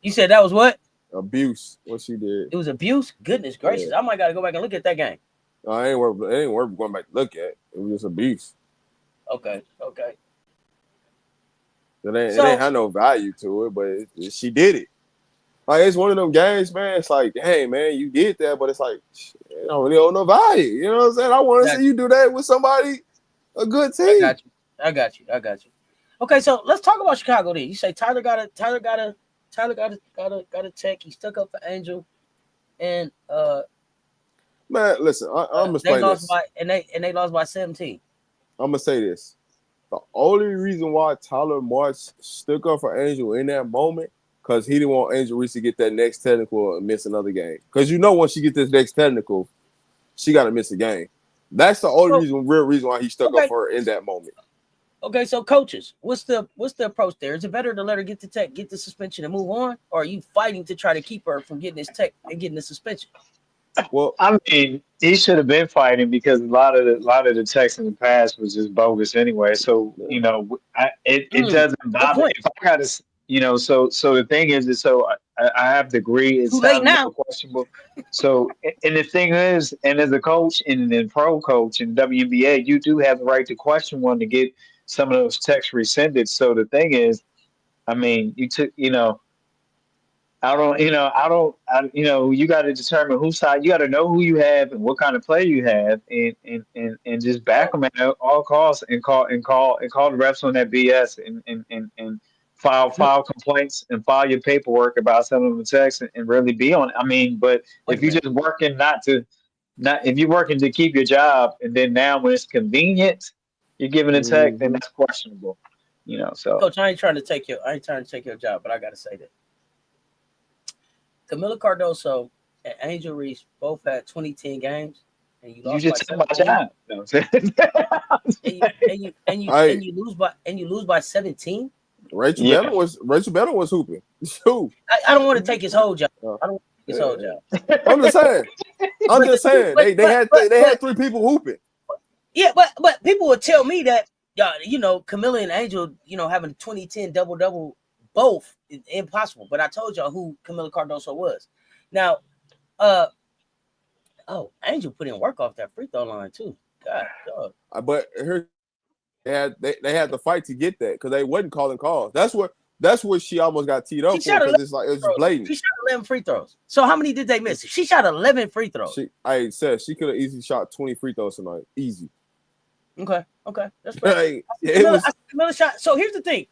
You said that was what? Abuse. What she did. It was abuse. Goodness gracious! Yeah. I might got to go back and look at that game. No, it ain't worth going back to look at. It was just abuse. Okay. It ain't had no value to it, but she did it. Like, it's one of them games, man. It's like, hey, man, you did that, but it's like, it don't really hold no value. You know what I'm saying? I want to see you do that with somebody, a good team. I got you. Okay, so let's talk about Chicago then. You say Tyler got a tech. He stuck up for Angel, and man, listen, I'm gonna say this. They lost by 17. I'm gonna say this. The only reason why Tyler March stuck up for Angel in that moment, because he didn't want Angel Reese to get that next technical and miss another game. Because once she gets this next technical, she got to miss a game. That's the only real reason why he stuck up for her in that moment. Okay, so coaches, what's the approach there? Is it better to let her get the tech, get the suspension, and move on, or are you fighting to try to keep her from getting this tech and getting the suspension? Well, I mean, he should have been fighting because a lot of the text in the past was just bogus anyway. So it doesn't bother if I got to. So the thing is so I have to agree. It's too late now. Questionable. So, and the thing is, and as a coach and then pro coach in WNBA, you do have the right to question one to get some of those texts rescinded. So the thing is, I mean, you took, you got to determine whose side. You got to know who you have and what kind of play you have, and just back them at all costs and call the refs on that BS and file complaints and file your paperwork about some of the texts and really be on it. I mean, but if you're just working if you're working to keep your job and then now when it's convenient, you're giving a text, then that's questionable. So Coach, I ain't trying to take your job, but I gotta say that Camila Cardoso and Angel Reese both had 2010 games, and you lost by 17. No, and you lose by 17. Rachel Bennett was hooping. I don't want to take his whole job. I don't want to take his whole job. I'm just saying. They had three people hooping. Yeah, but people would tell me that Camila and Angel, having a 2010 double both is impossible. But I told y'all who Camila Cardoso was. Now, Angel put in work off that free throw line too. God, dog. But they had to fight to get that because they wasn't calling calls. That's what she almost got teed up for because it's blatant. She shot 11 free throws. So how many did they miss? She shot 11 free throws. I said she could have easily shot 20 free throws tonight. Easy. Okay, that's right. Camila shot. So here's the thing: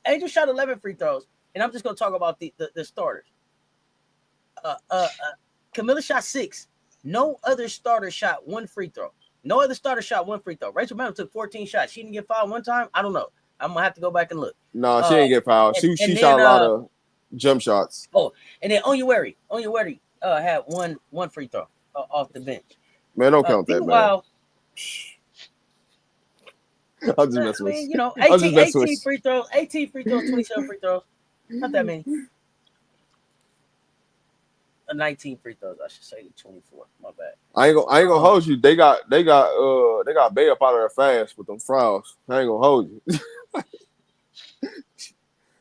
Angel shot 11 free throws, and I'm just gonna talk about the starters. Camila shot 6. No other starter shot 1 free throw. No other starter shot 1 free throw. Rachel Maddow took 14 shots. She didn't get fouled one time. I don't know. I'm gonna have to go back and look. No, she didn't get fouled. She shot a lot of jump shots. Oh, and then Onyewere had one free throw off the bench. Man, don't count that, man. I'm just messing with you. 18 free throws, 27 free throws. Not that many. 19 free throws, I should say, 24. My bad. I ain't gonna hold you. They got Bay up out of there fast with them fouls. I ain't gonna hold you.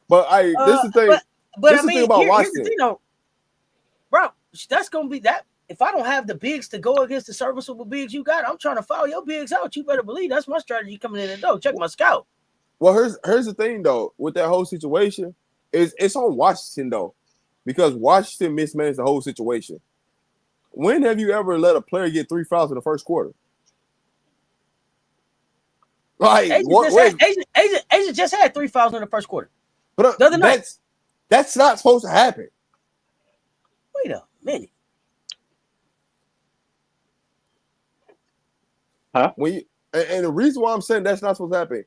But this is the thing. But I mean, here's the thing, though, bro. That's gonna be that. if I don't have the bigs to go against the serviceable bigs you got, I'm trying to foul your bigs out. You better believe that's my strategy coming in the door. Check my scout. Well, here's the thing though with that whole situation is it's on Washington though, because Washington mismanaged the whole situation. When have you ever let a player get 3 fouls in the first quarter? Like Asia just had 3 fouls in the first quarter. But the other night. That's not supposed to happen. Wait a minute. Huh? And the reason why I'm saying that's not supposed to happen,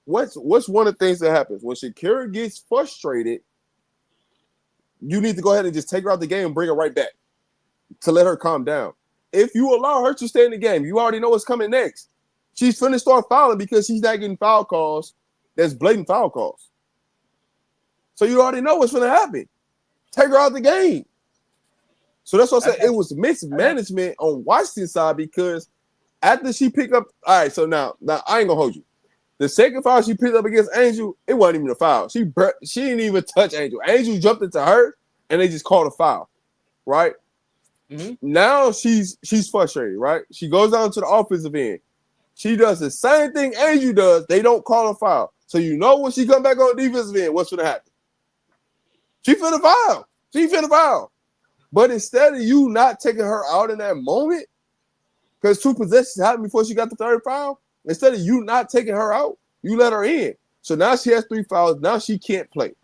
what's one of the things that happens when Shakira gets frustrated, you need to go ahead and just take her out the game and bring her right back to let her calm down. If you allow her to stay in the game, you already know what's coming next. She's finna start fouling because she's not getting foul calls. That's blatant foul calls. So you already know what's going to happen. Take her out the game. So that's what I said. It was mismanagement on Washington's side because after she picked up, all right. So now I ain't gonna hold you. The second foul she picked up against Angel, it wasn't even a foul. She didn't even touch Angel. Angel jumped into her, and they just called a foul, right? Mm-hmm. Now she's frustrated, right? She goes down to the offensive end. She does the same thing Angel does. They don't call a foul. So you know when she come back on the defensive end, what's gonna happen? She finna foul. But instead of you not taking her out in that moment, because 2 possessions happened before she got the third foul, instead of you not taking her out, you let her in. So now she has 3 fouls. Now she can't play.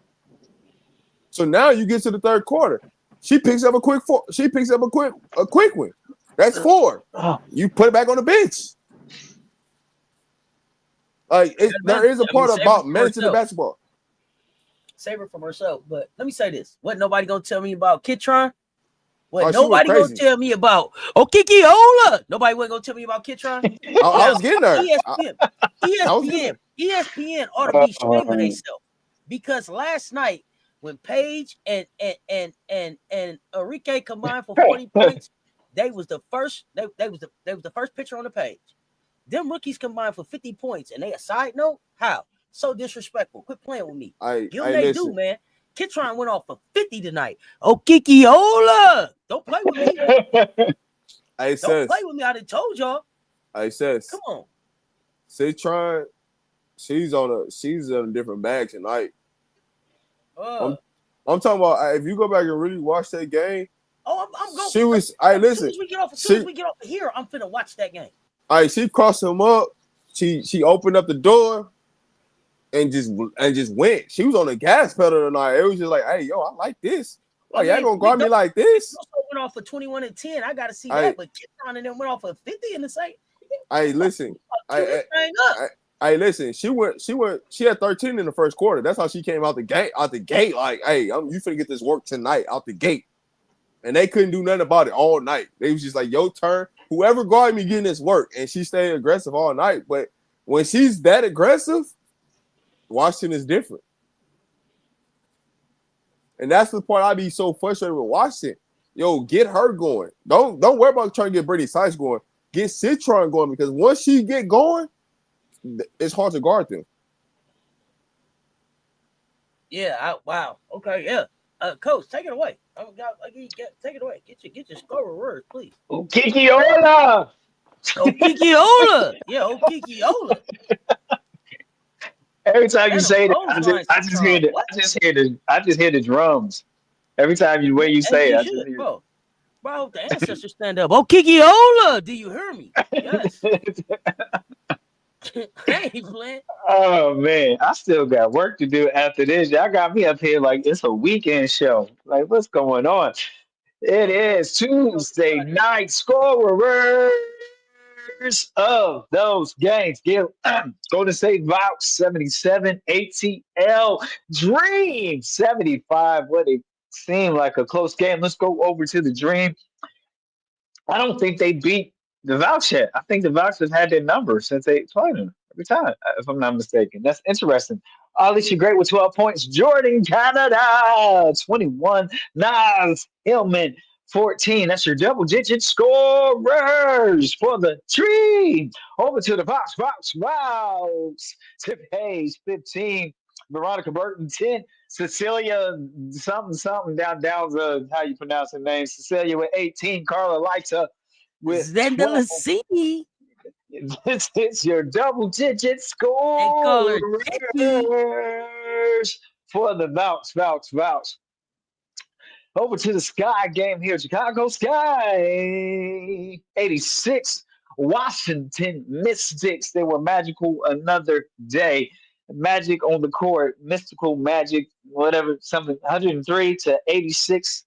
So now you get to the third quarter. She picks up a quick win. That's 4. You put it back on the bench. Like there is a part about managing the basketball. Save her from herself. But let me say this: wasn't nobody gonna tell me about Kitron? Nobody gonna tell me about Kiki Ola. Nobody wasn't gonna tell me about Kitron. I was getting there. ESPN ought to be shaming themselves because last night when Paige and Enrique combined for 40 points, they was the first. They was the first picture on the page. Them rookies combined for 50 points, and they a side note. How? So disrespectful. Quit playing with me. Give them they do, man. Kitron went off for 50 tonight. Kiki Ola. Don't play with me. Don't play with me. I done told y'all. Come on. Kitron, she's on a different bag tonight. I'm talking about if you go back and really watch that game. I'm going. She was. As soon as we get off of here, I'm finna watch that game. She crossed him up. She opened up the door. And just went. She was on the gas pedal tonight. It was just like, hey, yo, I like this. Like, y'all gonna guard me like this? Went off for 21 and 10. I gotta see that. But Kitron and them went off for 50 in the same. Hey, listen. Listen. She had 13 in the first quarter. That's how she came out the gate. Like, hey, you finna get this work tonight out the gate. And they couldn't do nothing about it all night. They was just like, your turn. Whoever guarded me getting this work. And she stayed aggressive all night. But when she's that aggressive, Washington is different. And that's the part I be so frustrated with Washington. Yo, get her going. Don't worry about trying to get Brittany Sykes going. Get Citron going because once she get going, it's hard to guard them. Yeah. Wow. Okay. Yeah. Coach, take it away. Take it away. Get your scorer words, please. Kiki Ola. Kiki Ola. Yeah. Kiki Ola. Every time you say that, I just hear the drums. Every time you say it, bro, the ancestors stand up. Kiki Ola, do you hear me? Yes. Hey, Flint. Oh man, I still got work to do after this. Y'all got me up here like it's a weekend show. Like, what's going on? It is Tuesday night Scorerers of those games. Golden State Vouch 77, ATL Dream 75. What it seemed like a close game. Let's go over to the Dream. I don't think they beat the Vouch yet. I think the Vouch have had their number since they played them every time, if I'm not mistaken. That's interesting. Alicia Great with 12 points. Jordan Canada, 21. Nas Hillman, 14. That's your double-digit scorers for the Dream. Over to the Vouch. Wow. Tip Hayes, 15. Veronica Burton, 10. Cecilia something down how you pronounce her name. Cecilia with 18. Carla Leita with 12. Zendelicini. This is your double-digit They score call her Jackie. for the Vouch. Over to the Sky game here. Chicago Sky 86. Washington Mystics. They were magical another day. Magic on the court. Mystical magic, whatever, something 103-86.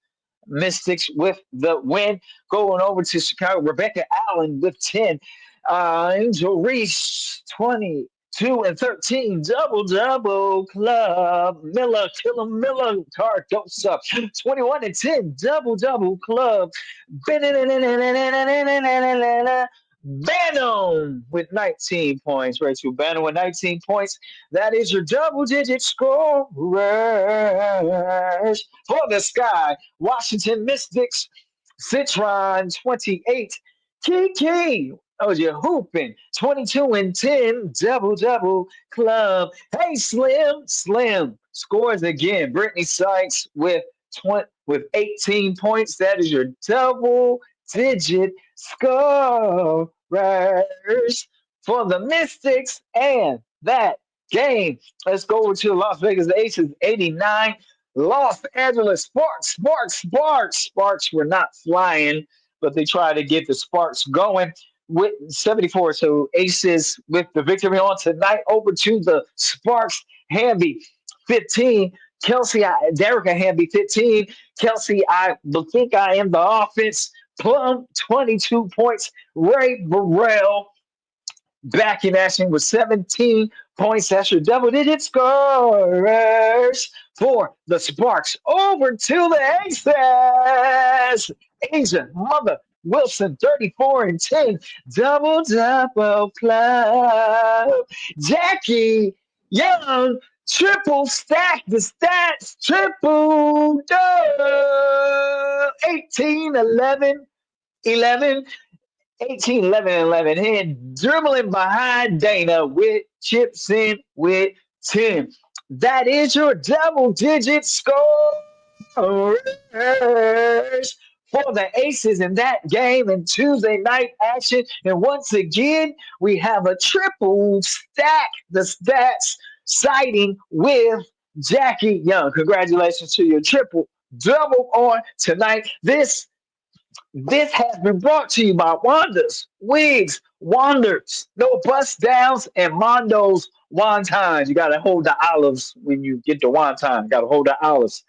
Mystics with the win. Going over to Chicago. Rebecca Allen with 10. Angel Reese 22 and 13, double club. Killer Miller, Cardosa 21 and 10, double club. Bannon with 19 points. Rachel Bannon with 19 points. That is your double-digit scorers for the Sky. Washington Mystics, Citron 28. Kiki, oh, you're hooping 22 and 10, double club. Hey, Slim scores again. Brittany Sykes with 18 points. That is your double-digit scorers for the Mystics and that game. Let's go over to the Las Vegas Aces 89. Los Angeles Sparks were not flying, but they tried to get the Sparks going with 74. So Aces with the victory on tonight. Over to the Sparks. Hamby 15. Kelsey, Derica Hamby 15. Kelsey, I think I am the offense. Plum 22 points. Ray Burrell back in action with 17 points. That's your double-digit scorers for the Sparks. Over to the Aces. Asia Mother Wilson 34 and 10. Double club. Jackie Young triple stack the stats. Triple double. 18, 11, 11. 18, 11, and 11. And dribbling behind Dana with chips in with 10. That is your double-digit scorers for the Aces in that game and Tuesday night action. And once again, we have a triple stack the stats siding with Jackie Young. Congratulations to your triple double on tonight. This has been brought to you by Wanda's Wigs Wonders. No bust downs and Mondo's wontons. You got to hold the olives when you get the wonton. Got to hold the olives.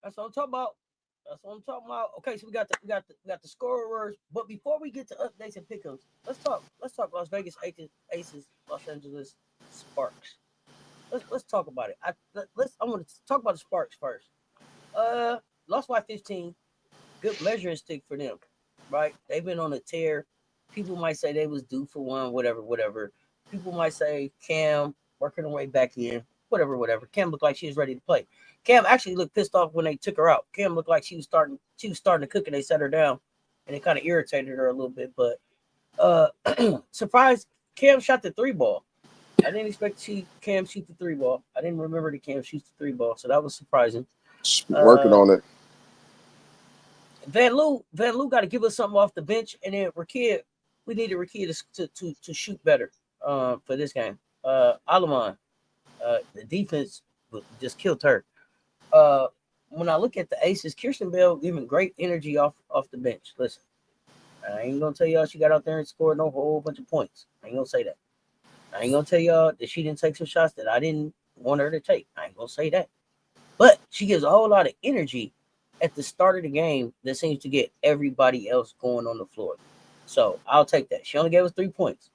That's what I'm talking about. Okay, so we got the scorers. But before we get to updates and pickups, let's talk Las Vegas Aces, Los Angeles Sparks. Let's talk about it. I want to talk about the Sparks first. Lost by 15. Good measuring stick for them, right? They've been on a tear. People might say they was due for one, whatever. People might say Cam working her way back in, whatever. Cam looked like she was ready to play. Cam actually looked pissed off when they took her out. Cam looked like she was starting to cook and they set her down, and it kind of irritated her a little bit. But surprised, Cam shot the 3-ball. I didn't expect to see Cam shoot the 3-ball. I didn't remember that Cam shoots the 3-ball, so that was surprising. Working on it. Van Loo got to give us something off the bench, and then Rakid, we needed Rakid to shoot better for this game. Alaman, the defense just killed her. When I look at the Aces, Kirsten Bell giving great energy off the bench. Listen, I ain't gonna tell y'all she got out there and scored no whole bunch of points. I ain't gonna say that. I ain't gonna tell y'all that she didn't take some shots that I didn't want her to take. I ain't gonna say that. But she gives a whole lot of energy at the start of the game that seems to get everybody else going on the floor. So I'll take that. She only gave us 3 points.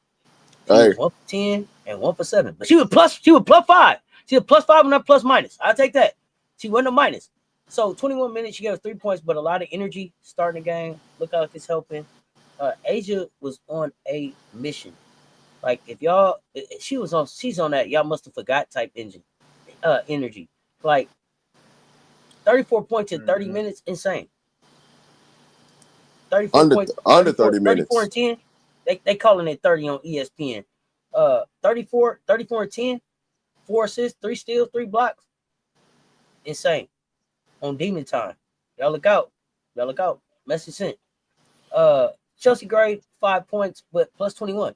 She was 1 for 10 and 1 for 7. But she was plus 5. She was plus 5 and not plus minus. I'll take that. She wasn't a minus. So 21 minutes, she gave us 3 points, but a lot of energy starting the game. Look like it's helping. Asia was on a mission. Like she's on that y'all must have forgot type energy. Like 34 points in 30 minutes, insane. 34 under points, 30 minutes. 34 and 10. They calling it 30 on ESPN. 34 and 10 4 assists, 3 steals, 3 blocks. Insane. On demon time. Y'all look out. Y'all look out. Message sent. Chelsea Gray, 5 points, but plus 21.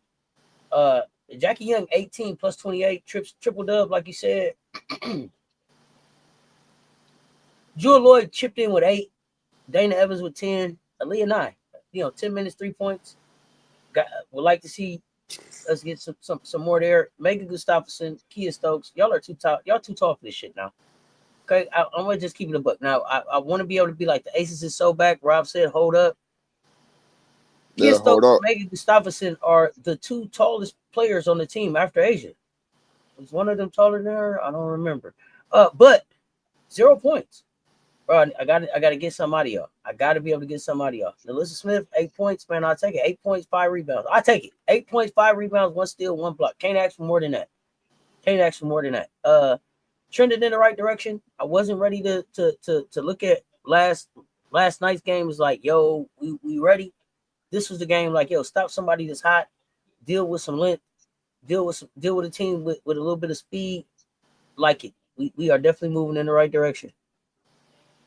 Jackie Young, 18 plus 28, triple dub, like you said. Jewel Lloyd chipped in with 8. Dana Evans with 10. Aaliyah 9. 10 minutes, 3 points. Would like to see us get some more there. Megan Gustafson, Kia Stokes. Y'all are too tall. Y'all too tall for this shit now. Okay, I'm gonna just keep it a buck. Now, I want to be able to be like the Aces is so back. Rob said, hold up. Kia Stokes and Megan Gustafson are the 2 tallest players on the team after Asia. Was one of them taller than her? I don't remember. But 0 points. Bro, I gotta get some out of y'all. I gotta be able to get some out of y'all. Alyssa Smith, 8 points, man. I'll take it. 8 points, 5 rebounds. I take it. 8 points, 5 rebounds, 1 steal, 1 block. Can't ask for more than that. Trending in the right direction. I wasn't ready to look at last night's game. Was like, yo, we ready. This was the game. Like, yo, stop somebody that's hot. Deal with some length. Deal with a team with a little bit of speed. Like it. We are definitely moving in the right direction.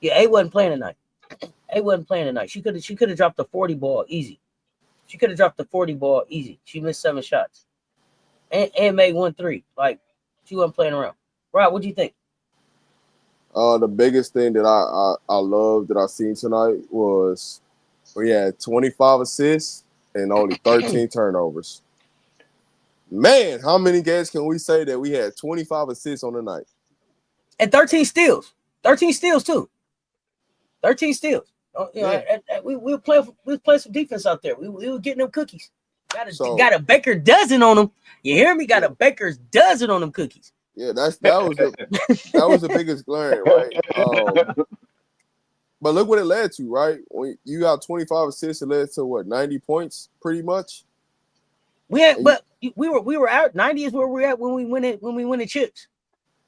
Yeah, A wasn't playing tonight. She could have dropped the 40 ball easy. She missed 7 shots. And made 1 3. Like, she wasn't playing around. Rob, what do you think? The biggest thing that I love that I seen tonight was we had 25 assists and only 13 turnovers. Man, how many games can we say that we had 25 assists on the night? And 13 steals. 13 steals too. 13 steals. We were playing some defense out there. We were getting them cookies. Got a baker's dozen on them. You hear me? Got a baker's dozen on them cookies. Yeah, that was the biggest glaring, right? But look what it led to, right? When you got 25 assists, it led to what, 90 points, pretty much. We were out. 90 is where we're at when we win the chips.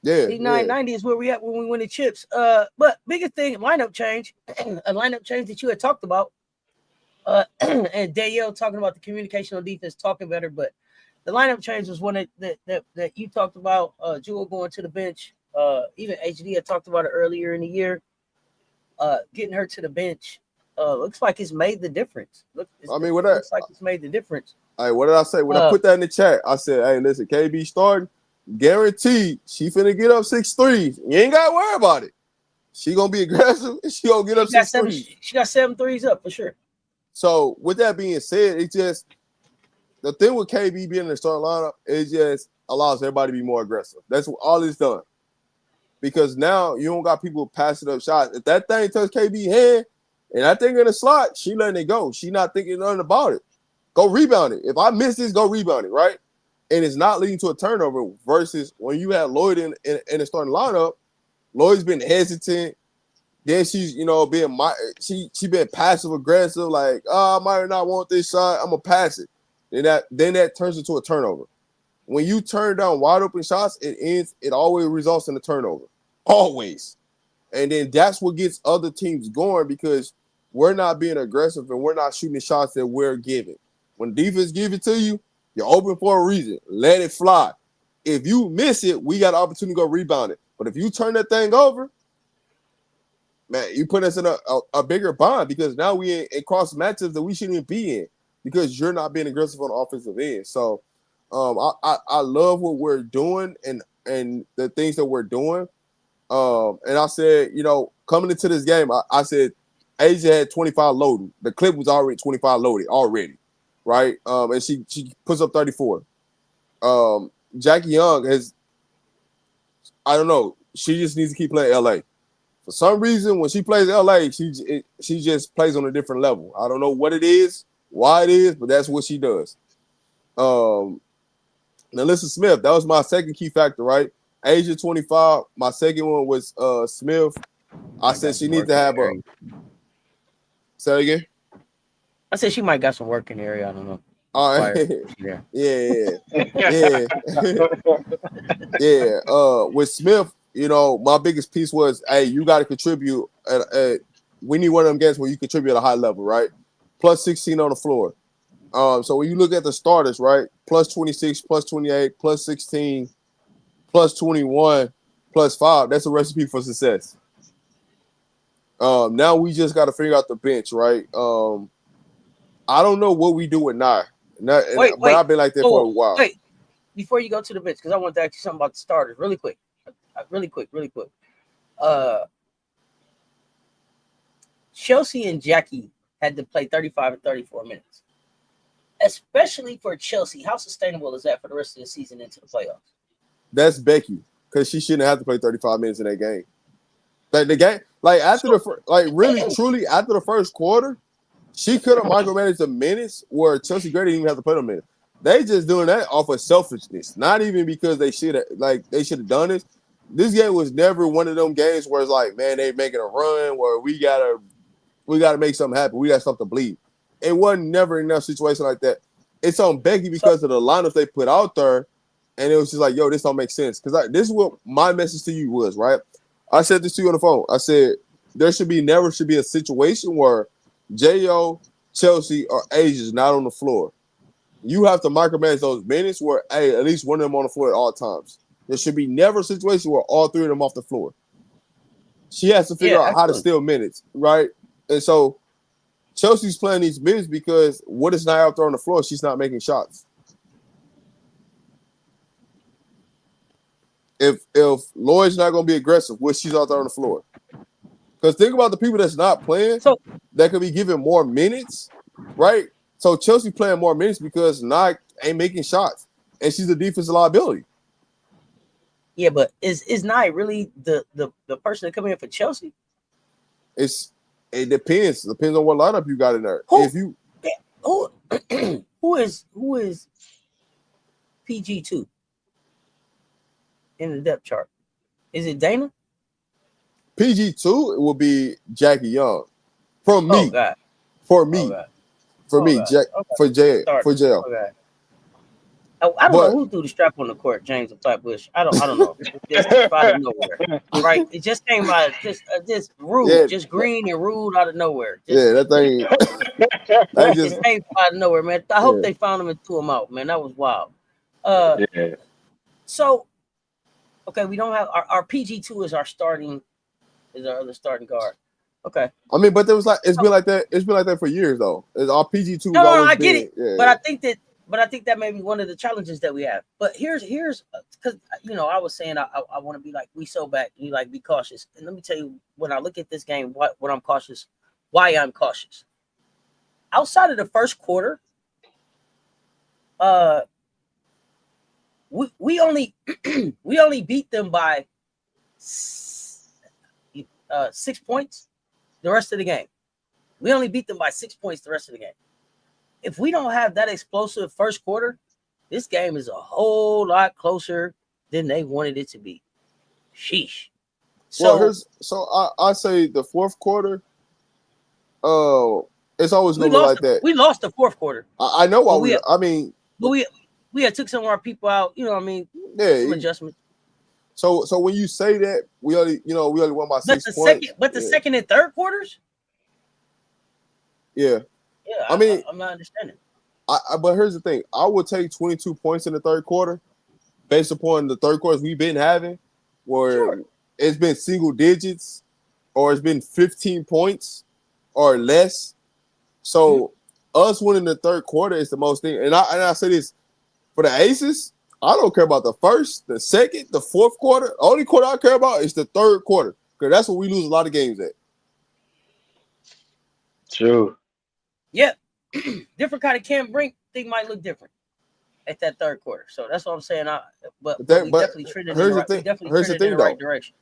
Yeah, 90 is where we at when we win the chips. But biggest thing, lineup change, a lineup change that you had talked about. And Danielle talking about the communication on defense, talking better, but the lineup change was one that you talked about. Jewel going to the bench. Even HD had talked about it earlier in the year. Getting her to the bench looks like it's made the difference. Looks like it's made the difference. All right, what did I say? When I put that in the chat, I said, hey, listen, KB starting, guaranteed she finna get up 6 threes. You ain't got to worry about it. She going to be aggressive, and she going to get up 6 threes. She got 7 threes up for sure. So, with that being said, it's just the thing with KB being in the starting lineup, it just allows everybody to be more aggressive. That's all it's done. Because now you don't got people passing up shots. If that thing touch KB hand and that thing in the slot, she letting it go. She not thinking nothing about it. Go rebound it. If I miss this, go rebound it, right? And it's not leading to a turnover versus when you had Lloyd in the starting lineup, Lloyd's been hesitant. Then she's, being she been passive aggressive, like, I might not want this shot. I'm gonna pass it. Then that turns into a turnover. When you turn down wide open shots, it always results in a turnover. Always. And then that's what gets other teams going because we're not being aggressive and we're not shooting the shots that we're giving. When defense give it to you, you're open for a reason. Let it fly. If you miss it, we got an opportunity to go rebound it. But if you turn that thing over, man, you put us in a bigger bind because now we in cross matchups that we shouldn't even be in because you're not being aggressive on the offensive end. So I love what we're doing and the things that we're doing. And I said, coming into this game, I said Asia had 25 loaded. The clip was already 25 loaded already, right? And she puts up 34. Jackie Young I don't know. She just needs to keep playing LA. For some reason, when she plays LA, she just plays on a different level. I don't know what it is, why it is, but that's what she does. Now, Alyssa Smith, that was my second key factor, right? Asia 25. My second one was Smith. I said she needs to have a. Say it again. I said she might got some work in the area. I don't know. All right. Yeah. With Smith, my biggest piece was, hey, you got to contribute. We need one of them games where you contribute at a high level, right? Plus 16 on the floor. So when you look at the starters, right? Plus 26, plus 28, plus 16, plus 21, plus 5. That's a recipe for success. Now we just got to figure out the bench, right? I don't know what we do with Nye. Wait. But I've been like that for a while. Wait, before you go to the bench, because I want to ask you something about the starters really quick. Chelsea and Jackie had to play 35 and 34 minutes. Especially for Chelsea, how sustainable is that for the rest of the season into the playoffs? That's Becky, because she shouldn't have to play 35 minutes in that game. Like the game, truly after the first quarter, she could have micromanaged the minutes where Chelsea Gray didn't even have to play the minutes. They just doing that off of selfishness, not even because they should have done this. This game was never one of them games where it's like, man, they making a run where we gotta make something happen. We got something to bleed. It wasn't never enough situation like that. It's on Becky because of the lineups they put out there, and it was just like, yo, this don't make sense. Because this is what my message to you was, right? I said this to you on the phone. I said there never should be a situation where J.O., Chelsea, or Asia is not on the floor. You have to micromanage those minutes where, hey, at least one of them on the floor at all times. There should be never a situation where all three of them off the floor. She has to figure out how to steal minutes, right? And so Chelsea's playing these minutes because what is Nye out there on the floor? She's not making shots. If Lloyd's not going to be aggressive, she's out there on the floor. Because think about the people that's not playing that could be given more minutes, right? So Chelsea playing more minutes because Nye ain't making shots, and she's a defensive liability. Yeah, but is Nye really the person that come in for Chelsea? It depends. Depends on what lineup you got in there. Who is PG2 in the depth chart? Is it Dana? PG2 will be Jackie Young. From me. For JL. Okay. I don't know who threw the strap on the court, James and Flatbush. I don't know. It just out of nowhere, right? It just came out just rude, just green and rude out of nowhere. That thing. That just came out of nowhere, man. I hope they found him and threw him out, man. That was wild. So, okay, we don't have our PG2 is our other starting guard. Okay. I mean, but there was it's been like that. It's been like that for years, though. Our PG2. No, I get it. Yeah. But I think that may be one of the challenges that we have. But here's because I was saying I want to be like we so back. You be cautious. And let me tell you, when I look at this game, what I'm cautious, why I'm cautious. Outside of the first quarter, we only beat them by 6 points. The rest of the game, we only beat them by 6 points. The rest of the game. If we don't have that explosive first quarter, this game is a whole lot closer than they wanted it to be. Sheesh. So I say the fourth quarter. It's always going to be like that. We lost the fourth quarter. I know why we had took some of our people out. You know what I mean? Yeah. Some adjustments. So when you say that, we only won by 6 points. The second and third quarters. Yeah. Yeah, I mean, I'm not understanding. But here's the thing: I would take 22 points in the third quarter, based upon the third quarters we've been having, where it's been single digits, or it's been 15 points or less. So us winning the third quarter is the most thing. And I say this for the Aces: I don't care about the first, the second, the fourth quarter. The only quarter I care about is the third quarter, because that's what we lose a lot of games at. True. Yeah, different kind of Cam Brink thing might look different at that third quarter. So that's what I'm saying. But we definitely trended in the right direction.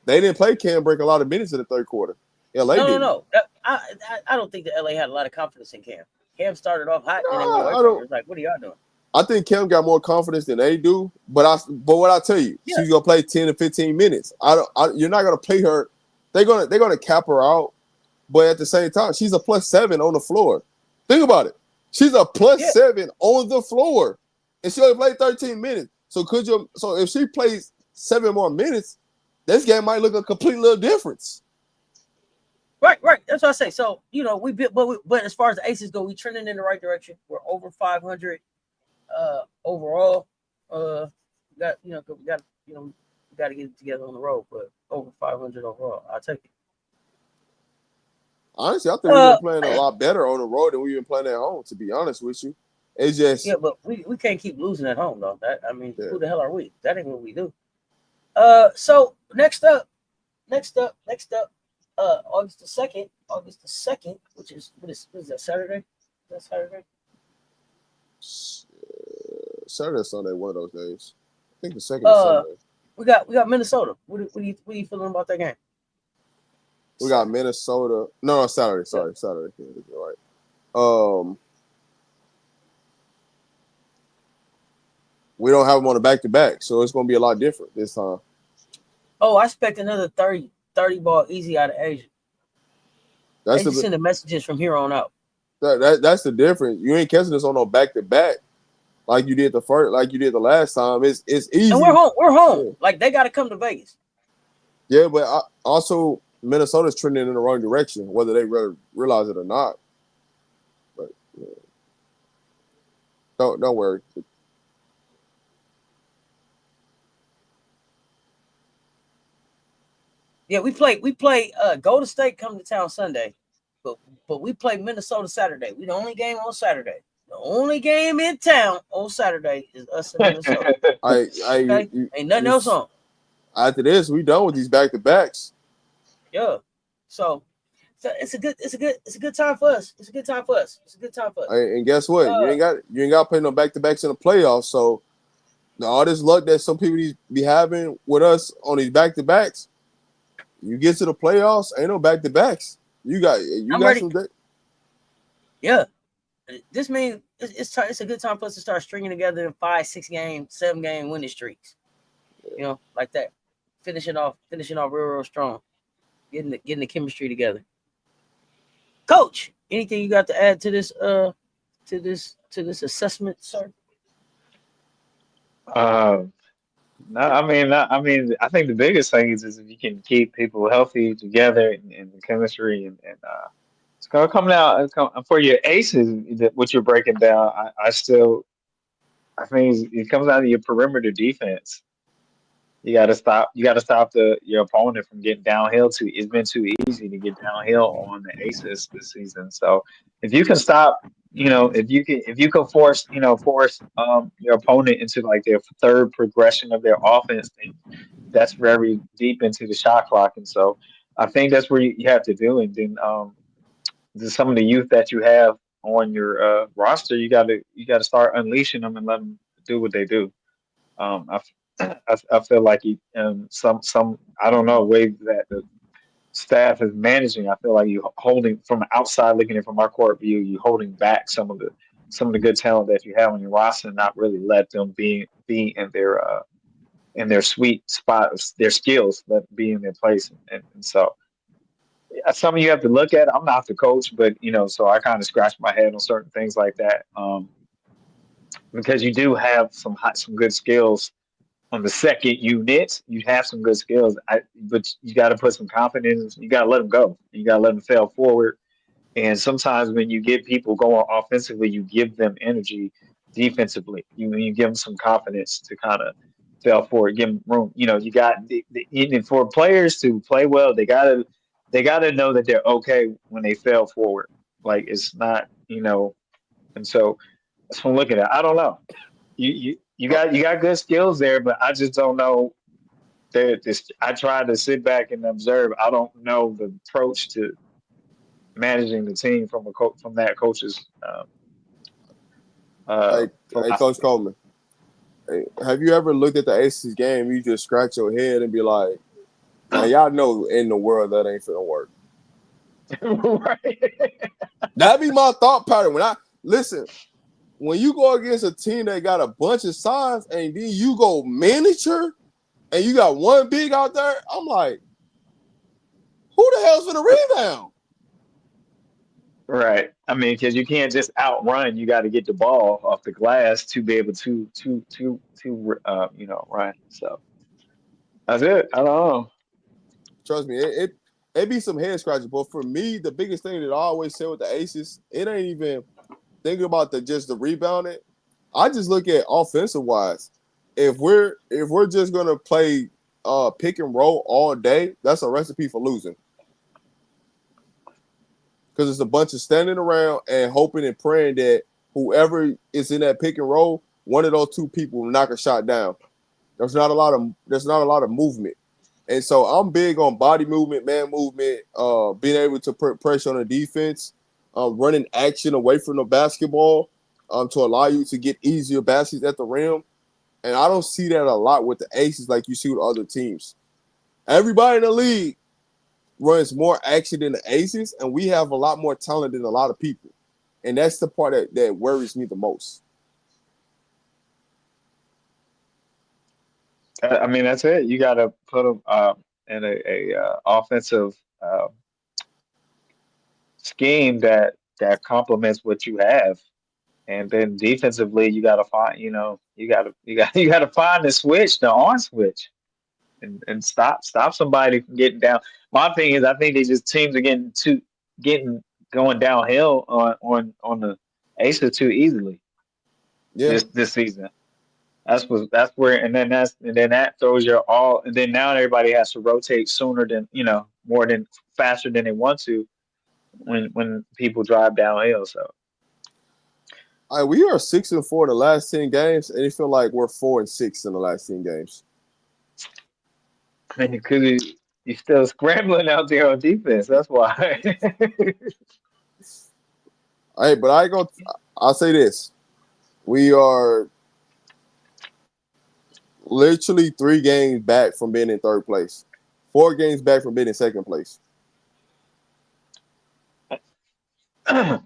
They didn't play Cam Brink a lot of minutes in the third quarter. LA didn't. No. I don't think that LA had a lot of confidence in Cam. Cam started off hot and then went away from it. It was like, what are y'all doing? I think Cam got more confidence than they do. But what I tell you, she's gonna play 10 to 15 minutes. You're not gonna play her. They're gonna cap her out. But at the same time, she's a +7 on the floor. Think about it. She's a +7 on the floor, and she only played 13 minutes. So if she plays 7 more minutes, this game might look a complete little difference. Right. That's what I say. So but as far as the Aces go, we trending in the right direction. We're over 500 overall. We got we got to get it together on the road. But over 500 overall, I'll take it. Honestly, I think we've been playing a lot better on the road than we've been playing at home. To be honest with you, it's just but we can't keep losing at home though. Who the hell are we? That ain't what we do. So next up, August the 2nd, which is what is that, Saturday? Is that Saturday? Saturday or Sunday, one of those days. I think the 2nd is Sunday. We got Minnesota. What are you feeling about that game? We got Minnesota. No, Saturday. Sorry, Saturday. You're right. We don't have them on the back-to-back, so it's going to be a lot different this time. Oh, I expect another 30 ball easy out of Asia. They just send the messages from here on out. That's the difference. You ain't catching us on no back-to-back like you did the last time. It's easy. And we're home. Yeah. Like, they got to come to Vegas. Yeah, but also Minnesota's trending in the wrong direction, whether they realize it or not. But don't worry. Yeah, we play Golden State come to town Sunday, but we play Minnesota Saturday. We the only game on Saturday. The only game in town on Saturday is us in Minnesota. Ain't nothing else on. After this, we done with these back-to-backs. Yeah. So it's a good time for us. And guess what? You ain't got to play no back-to-backs in the playoffs. So all this luck that some people be having with us on these back-to-backs, you get to the playoffs, ain't no back-to-backs. You got ready. some. Yeah, this means it's a good time for us to start stringing together 5, 6 game, 7 game winning streaks. Like that, finishing off real strong, getting the chemistry together. Coach, anything you got to add to this assessment, sir? No, I think the biggest thing is if you can keep people healthy together and the chemistry and it's gonna come out. For your aces, what you're breaking down. I think it comes out of your perimeter defense. You got to stop your opponent from getting downhill. It's been too easy to get downhill on the aces this season. So if you can stop, if you can force your opponent into like their third progression of their offense, then that's very deep into the shot clock. And so I think that's where you have to do. And then some of the youth that you have on your roster, you got to start unleashing them and let them do what they do. I feel like some I don't know way that the staff is managing. I feel like you holding from outside looking in from our court view, you holding back some of the good talent that you have on your roster, and not really let them be in their sweet spot of their skills, but be in their place. And so something you have to look at. I'm not the coach, but so I kind of scratch my head on certain things like that because you do have some good skills. On the second unit, you have some good skills, but you got to put some confidence. You got to let them go. You got to let them fail forward. And sometimes when you get people going offensively, you give them energy defensively. You give them some confidence to kind of fail forward, give them room. You got for players to play well, they gotta know that they're okay when they fail forward. Like it's not, and so that's what I'm looking at. I don't know. You got good skills there, but I just don't know. I try to sit back and observe. I don't know the approach to managing the team from that coach's. Hey, Coach Coleman, have you ever looked at the Aces game? You just scratch your head and be like, "Man, y'all know in the world that ain't finna work." Right. That'd be my thought pattern when I listen. When you go against a team that got a bunch of size and then you go miniature and you got one big out there, I'm like, who the hell's gonna rebound? Right. I mean, because you can't just outrun. You got to get the ball off the glass to be able to run. So that's it. I don't know. Trust me, it be some head scratching. But for me, the biggest thing that I always say with the Aces, it ain't even thinking about just the rebounding. I just look at offensive wise. if we're just gonna play pick and roll all day, that's a recipe for losing. Because it's a bunch of standing around and hoping and praying that whoever is in that pick and roll, one of those two people will knock a shot down. There's not a lot of movement. And so I'm big on body movement, man movement, being able to put pressure on the defense, running action away from the basketball to allow you to get easier baskets at the rim. And I don't see that a lot with the Aces like you see with other teams. Everybody in the league runs more action than the Aces, and we have a lot more talent than a lot of people. And that's the part that worries me the most. I mean, that's it. You got to put them in a offensive scheme that complements what you have, and then defensively, you got to find. You got to find the switch, the on switch, and stop somebody from getting down. My thing is, I think they just teams are getting going downhill on the Aces too easily Yeah. this season. That's where, and then that throws your all, and then now everybody has to rotate sooner than more than faster than they want to when people drive downhill. So We are 6-4 in the last 10 games, and it feel like we're 4-6 in the last 10 games. I mean, because you're still scrambling out there on defense. That's why. But I'll say this: we are literally 3 games back from being in third place, 4 games back from being in second place. I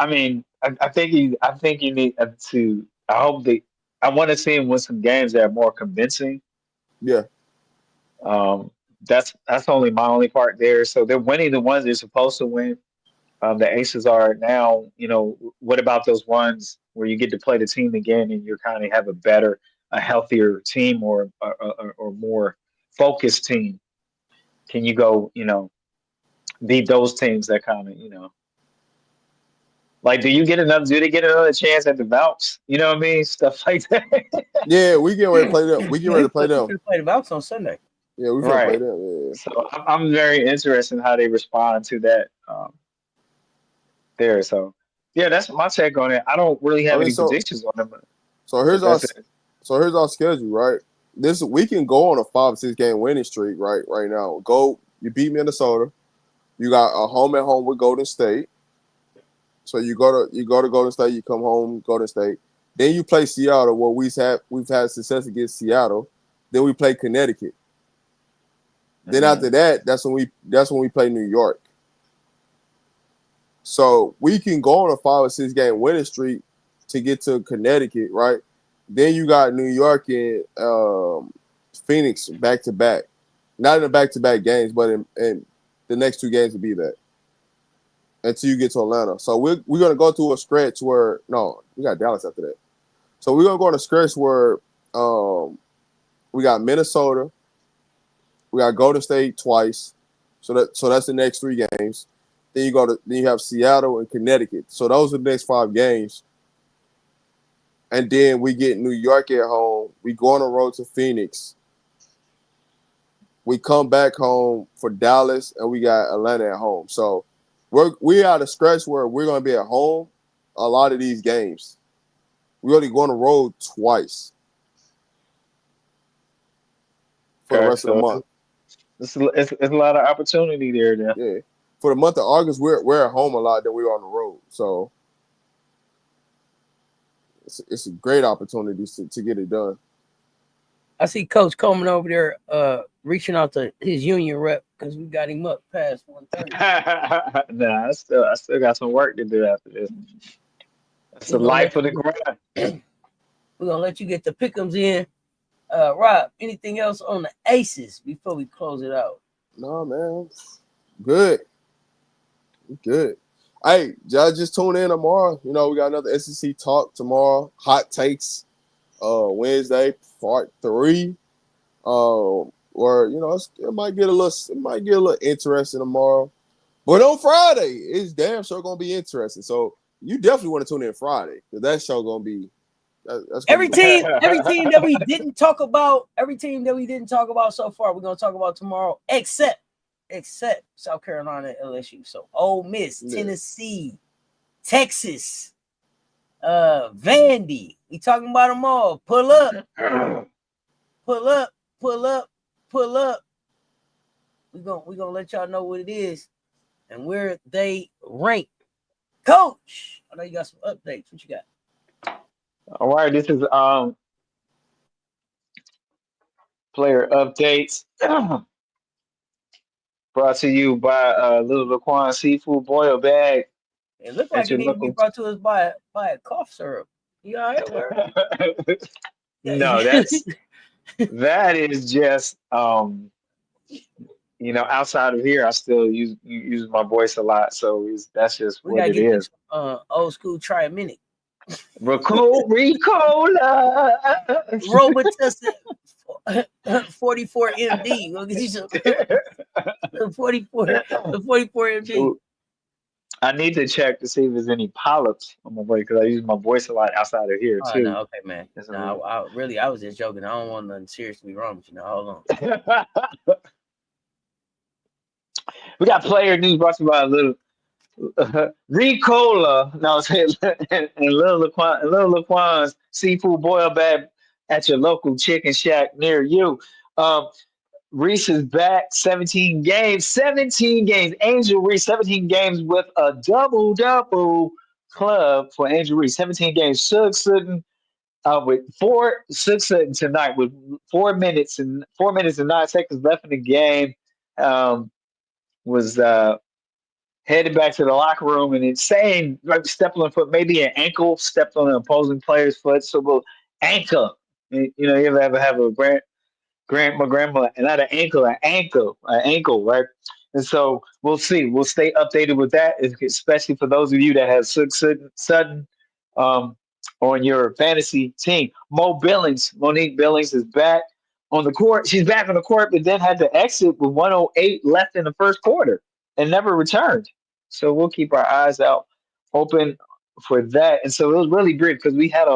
mean, I think you need to. I want to see him win some games that are more convincing. Yeah. That's only my only part there. So they're winning the ones they're supposed to win. The Aces are now. What about those ones where you get to play the team again and you kind of have a healthier team or more focused team? Can you go, beat those teams that kind of. Like, do they get another chance at the Valks? You know what I mean? Stuff like that. Yeah, we get ready to play them. We get ready to play them. We play the Valks on Sunday. Yeah, we're going to play them. Yeah. So I'm very interested in how they respond to that there. So, yeah, that's my take on it. I don't really have any predictions on them. So here's our schedule, right? We can go on a 5-6 game winning streak, right now. You beat Minnesota. You got a home at home with Golden State. So you go to Golden State, you come home, Golden State. Then you play Seattle, where we've had success against Seattle. Then we play Connecticut. Then after that, that's when we play New York. So we can go on a 5 or 6 game winning streak to get to Connecticut, right? Then you got New York and Phoenix back to back. Not in the back to back games, but in the next 2 games will be that. Until you get to Atlanta. So we're gonna go through a stretch where we got Dallas after that. So we're gonna go on a stretch where we got Minnesota, we got Golden State twice. So that's the next 3 games. Then you have Seattle and Connecticut. So those are the next 5 games. And then we get New York at home. We go on the road to Phoenix. We come back home for Dallas, and we got Atlanta at home. So we are at a stretch where we're going to be at home a lot of these games. We only go on the road twice for the rest of the month. It's a lot of opportunity there. Yeah. For the month of August, we're at home a lot than we are on the road. So it's a great opportunity to get it done. I see Coach Coleman over there reaching out to his union rep because we got him up past 1:30. Nah, I still got some work to do after this. It's the life of the grind. We're gonna let you get the pick'ems in. Rob, anything else on the Aces before we close it out? No, man. Good. Hey, y'all just tune in tomorrow. We got another SEC talk tomorrow. Hot takes. Wednesday, part 3. Where it might get a little interesting tomorrow. But on Friday, it's damn sure gonna be interesting. So you definitely want to tune in Friday because that show gonna be That's Every gonna be team that we didn't talk about so far, we're gonna talk about tomorrow, except South Carolina and LSU. So Ole Miss, Tennessee, Texas, Vandy. We talking about them all. Pull up. We gonna let y'all know what it is and where they rank. Coach, I know you got some updates. What you got? All right, this is player updates brought to you by Little Laquan Seafood Boil Bag It looked at like it your need to be local. brought to us by a cough syrup. You all right, word? No, that is just outside of here, I still use my voice a lot, so that's just We what gotta it get you is. some old school try a minute. Ricola. Robitussin 44 MD. We'll get you some 44 MD. So I need to check to see if there's any polyps on my voice because I use my voice a lot outside of here Oh too. no, okay, man. No, I was just joking. I don't want nothing serious to be wrong with you. Now, hold on. We got player news brought to you by a little Ricola. No, and Little Laquan's seafood boil bag at your local chicken shack near you. Reese is back, 17 games. 17 games. Angel Reese, 17 games with a double club for Angel Reese. 17 games. Sug Sutton with Sug Sutton tonight with 4 minutes and 9 seconds left in the game. Was headed back to the locker room and it's saying like stepped on a foot, maybe an ankle, stepped on an opposing player's foot. So we'll ankle. You ever have a my grandma, and not an ankle, right? And so we'll see. We'll stay updated with that, especially for those of you that have Sutton on your fantasy team. Monique Billings is back on the court. She's back on the court, but then had to exit with 1:08 left in the first quarter and never returned. So we'll keep our eyes out open for that. And so it was really brief because we had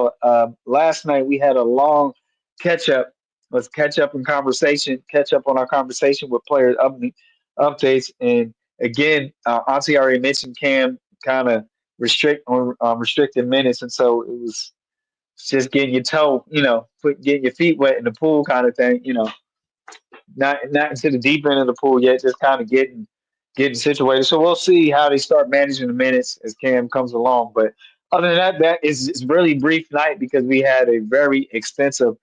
last night we had a long catch up. Let's catch up on our conversation with player updates. And again, Auntie already mentioned Cam kind of restricted minutes, and so it was just getting your toe, getting your feet wet in the pool kind of thing, not into the deep end of the pool yet, just kind of getting situated. So we'll see how they start managing the minutes as Cam comes along. But other than that, it's really brief night because we had a very extensive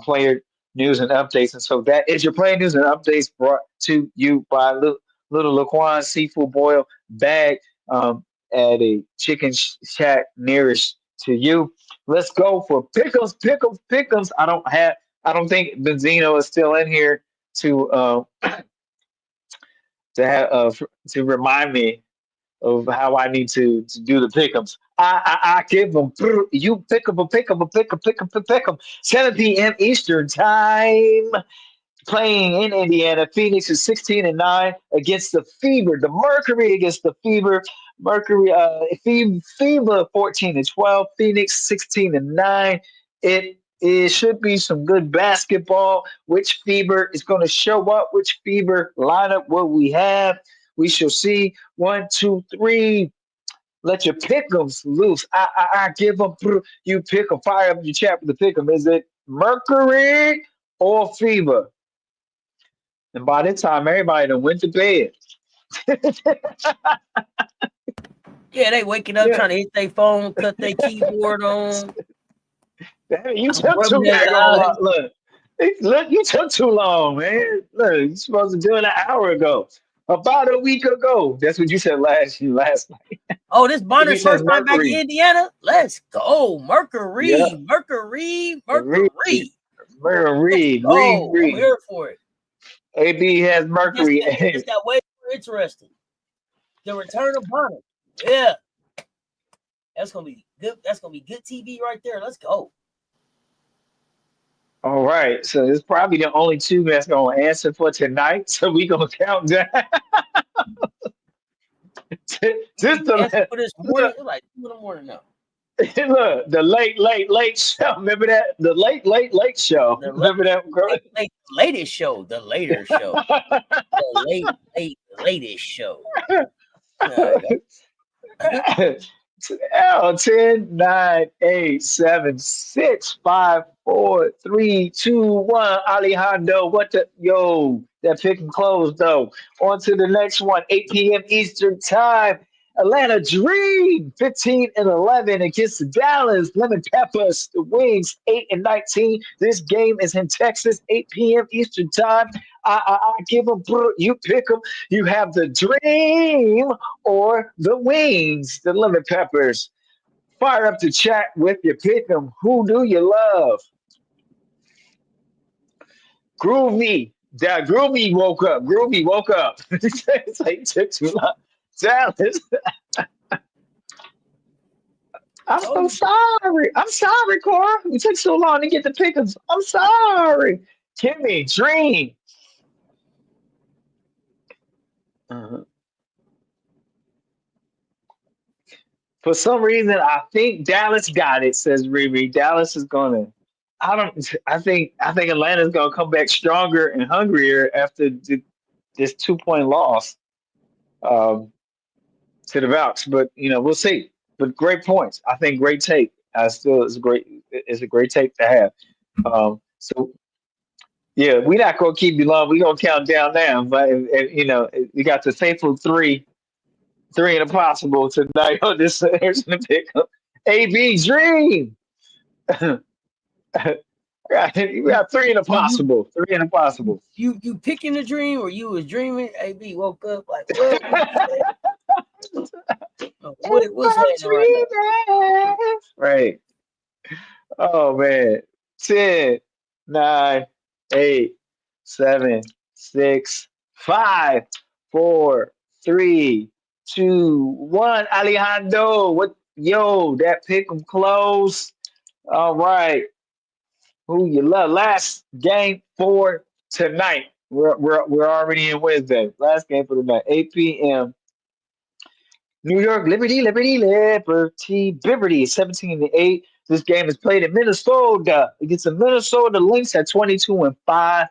player news and updates. And so that is your player news and updates brought to you by Little Laquan Seafood Boil Bag at a chicken shack nearest to you. Let's go for pickles. I don't think Benzino is still in here to to remind me of how I need to do the pick'ems. I give them you pick 'em. 7 p.m. Eastern time. Playing in Indiana, Phoenix is 16-9 against the Fever. The Mercury against the Fever. Mercury, Fever 14-12. Phoenix 16-9. It should be some good basketball. Which Fever is going to show up? Which Fever lineup will we have? We shall see. 1, 2, 3. Let your pick'ems loose. I give them. You pick 'em. Fire up your chat with the pick'em. Is it Mercury or Fever? And by this time, everybody done went to bed. Yeah, they waking up trying to hit their phone, cut their keyboard on. You took too long. Look, you took too long, man. Look, you're supposed to do it an hour ago. About a week ago. That's what you said last night. Oh, this Bonner's first time back in Mercury. Indiana? Let's go. Mercury. Yeah. Mercury. Mercury. Oh, I'm here for it. AB has Mercury. It's got way more interesting. The return of Bonner. Yeah. That's gonna be good. That's gonna be good TV right there. Let's go. All right. So this is probably the only two that's gonna answer for tonight. So we gonna count down. Answer for this morning. It's like 2 in the morning now. Look, the late show. Remember that? The late show. The Remember that? latest show. The later show. The latest show. L 10, 9, 8, 7, 6, 5, 4, 3, 2, 1. Alejandro, what the that pick and close though. On to the next one, 8 p.m. Eastern time. Atlanta Dream 15 and 11 against the Dallas Lemon Peppers. The Wings 8 and 19. This game is in Texas, 8 p.m. Eastern time. I give them, you pick them. You have the Dream or the Wings, the Lemon Peppers. Fire up the chat with your pick them. Who do you love? Groovy. That Groovy woke up. Groovy woke up. It's like, it took too long. Dallas. I'm sorry. I'm sorry, Cora. It took so long to get the pickers. I'm sorry. Kimmy, Dream. For some reason, I think Dallas got it, says Riri. Dallas is gonna. I think Atlanta's gonna come back stronger and hungrier after this 2-point loss to the Valks. But we'll see. But great points. I think great take. It's a great take to have. So yeah, we're not gonna keep you long. We're gonna count down now. But we got the faithful three and impossible tonight on this Thursday to pick up. AB Dream. We got 3 and impossible. 3 and impossible. You picking a dream or you was dreaming? AB woke up like what? What's happening right now? Right. Oh man. 10, 9, 8, 7, 6, 5, 4, 3, 2, 1. Alejandro, that pick 'em close. All right. Who you love? Last game for tonight. We're already in Wednesday. Last game for tonight, 8 p.m. New York Liberty, 17-8. This game is played in Minnesota against the Minnesota Lynx at 22-5.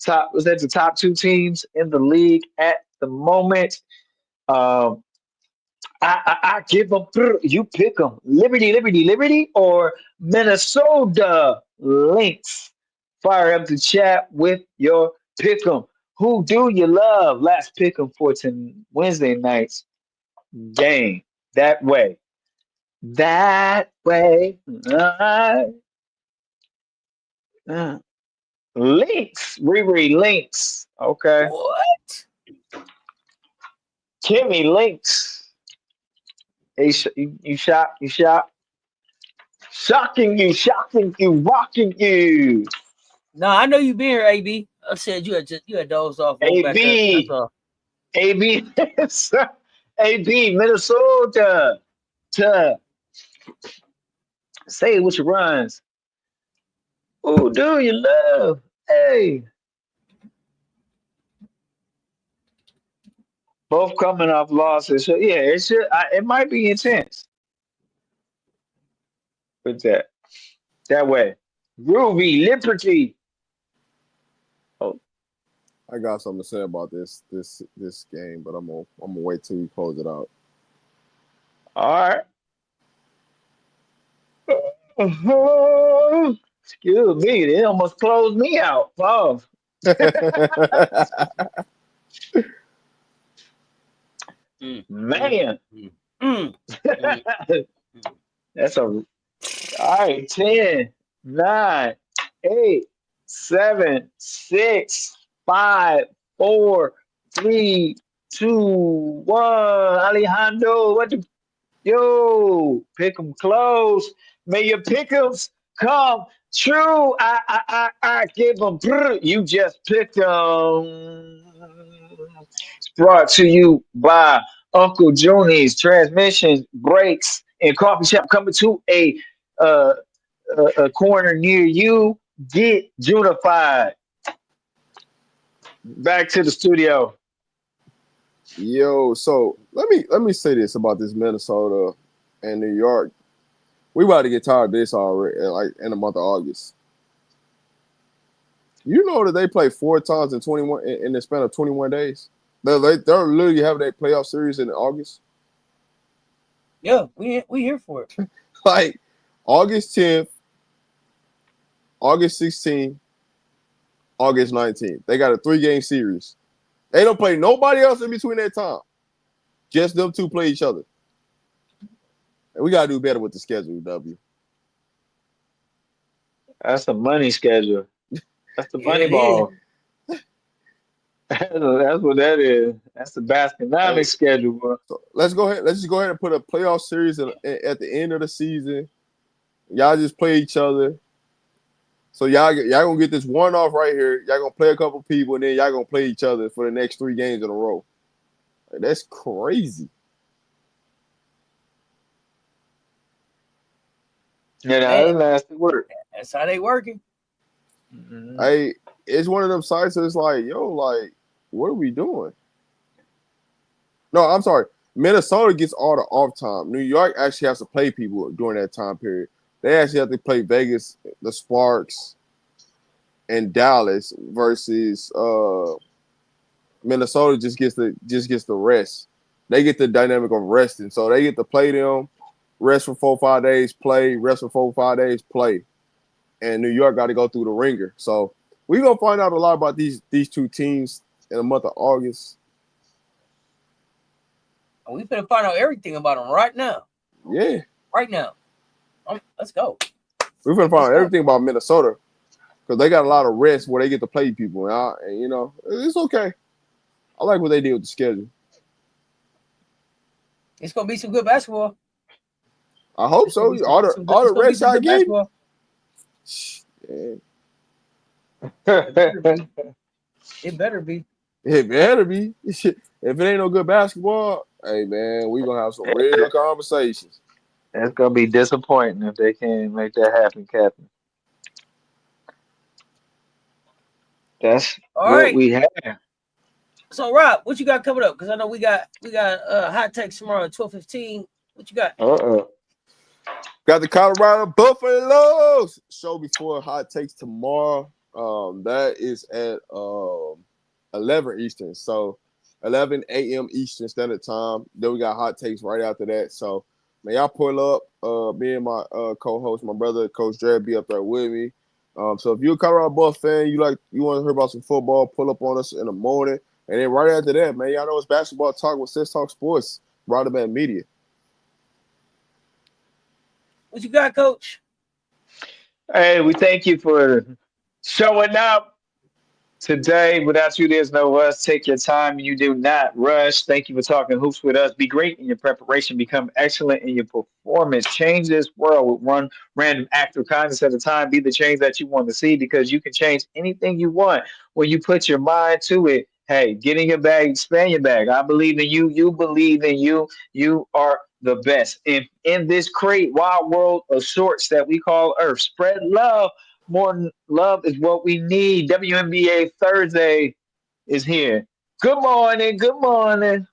That's the top 2 teams in the league at the moment. I give them. You pick them. Liberty, or Minnesota Lynx. Fire up the chat with your pick 'em. Who do you love? Last pick 'em for Wednesday night's game. That way. Lynx. Riri Lynx. Okay. What? Kimmy Lynx. Hey, you shot. Shocking you, rocking you. No, I know you been here, AB. I said you had dozed off. AB, AB, AB, Minnesota. Say what you runs. Who do you love? Hey. Both coming off losses. So yeah, it might be intense. With that way. Groovy, Liberty. Oh. I got something to say about this game, but I'm gonna wait till we close it out. All right. Excuse me, they almost closed me out. Oh. Man. That's all right. 10, 9, 8, 7, 6, 5, 4, 3, 2, 1. Alejandro, pick 'em close. May your pick'ems come true. I give them. You just picked them. It's brought to you by Uncle Juni's Transmission Brakes and Coffee Shop, coming to a corner near you. Get Junified. Back to the studio. Yo, so let me say this about this Minnesota and New York. We about to get tired of this already, like in the month of August. You know that they play 4 times in 21 in the span of 21 days. They're literally having their playoff series in August. Yeah, we here for it. Like August 10th, August 16th, August 19th. They got a 3-game series. They don't play nobody else in between that time. Just them two play each other. And we gotta do better with the schedule, W. That's a money schedule. That's the Yeah, money it is. ball. That's what that is. That's the Hey, Basconomics schedule, bro. so let's go ahead. Let's just go ahead and put a playoff series at the end of the season. Y'all just play each other. So y'all gonna get this one off right here. Y'all gonna play a couple people, and then y'all gonna play each other for the next 3 games in a row. Like, that's crazy. Yeah, Man, that's nasty work. that's how they working. Mm-hmm. Hey, it's one of them sites that's like, yo, like, what are we doing? No, I'm sorry. Minnesota gets all the off time. New York actually has to play people during that time period. They actually have to play Vegas, the Sparks, and Dallas versus Minnesota just gets the rest. They get the dynamic of resting. So they get to play them, rest for 4-5 days, play, rest for 4-5 days, play. And New York got to go through the ringer. So we're gonna find out a lot about these two teams in the month of August. And we finna find out everything about them right now. Yeah. Right now. Let's go. We're gonna find out everything about Minnesota because they got a lot of rest where they get to play people. And you know, it's okay. I like what they did with the schedule. It's gonna be some good basketball. I hope so. All the rest I get. It better be. It better be. If it ain't no good basketball, hey man, we gonna have some real conversations. It's gonna be disappointing if they can't make that happen, Captain. That's All what right. we have. So Rob, what you got coming up? Because I know we got hot takes tomorrow at 12:15. What you got? Got the Colorado Buffaloes show before hot takes tomorrow. That is at 11 Eastern, so 11 a.m. Eastern Standard Time. Then we got hot takes right after that. So man, y'all pull up. Me and my co-host, my brother, Coach Dre, be up there with me. So if you're a Colorado Buff fan, you want to hear about some football, pull up on us in the morning. And then right after that, man, y'all know it's basketball talk with Sis Talk Sports, brought up at Media. What you got, Coach? Hey, we thank you for showing up today. Without you, there's no us. Take your time and you do not rush. Thank you for talking hoops with us. Be great in your preparation. Become excellent in your performance. Change this world with one random act of kindness at a time. Be the change that you want to see because you can change anything you want when you put your mind to it. Hey, get in your bag, expand your bag. I believe in you. You believe in you. You are the best. In this great wild world of sorts that we call Earth, spread love. More love is what we need. WNBA Thursday is here. Good morning. Good morning.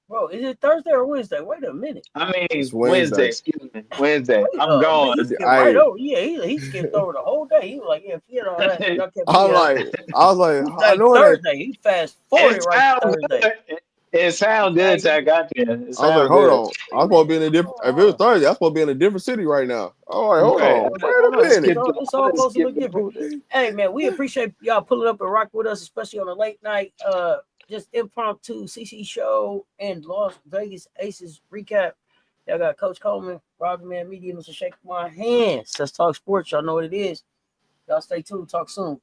Bro, is it Thursday or Wednesday? Wait a minute. I mean, It's Wednesday. Wednesday. Excuse me. Wednesday. Wait, I'm man, gone. he skipped right over. Yeah, he skipped over the whole day. He was like, yeah, forget all that. Y'all kept I me up. was like, He's I like know that. Thursday. He fast forwarded It right to sounds Thursday. good. It sounds good till I got there. It I was sounds like, hold good. on. I'm supposed to be in a different. If it was Thursday, I'm supposed to be in a different city right now. All right, hold Right. on. I Wait a done minute. skipped. It's I all done supposed to skipped look the different. whole day. Hey man, we appreciate y'all pulling up and rock with us, especially on a late night, just impromptu CC show and Las Vegas Aces recap. Y'all got Coach Coleman, Robbie Man Media, Mr. Shake My Hands. Let's talk sports. Y'all know what it is. Y'all stay tuned. Talk soon.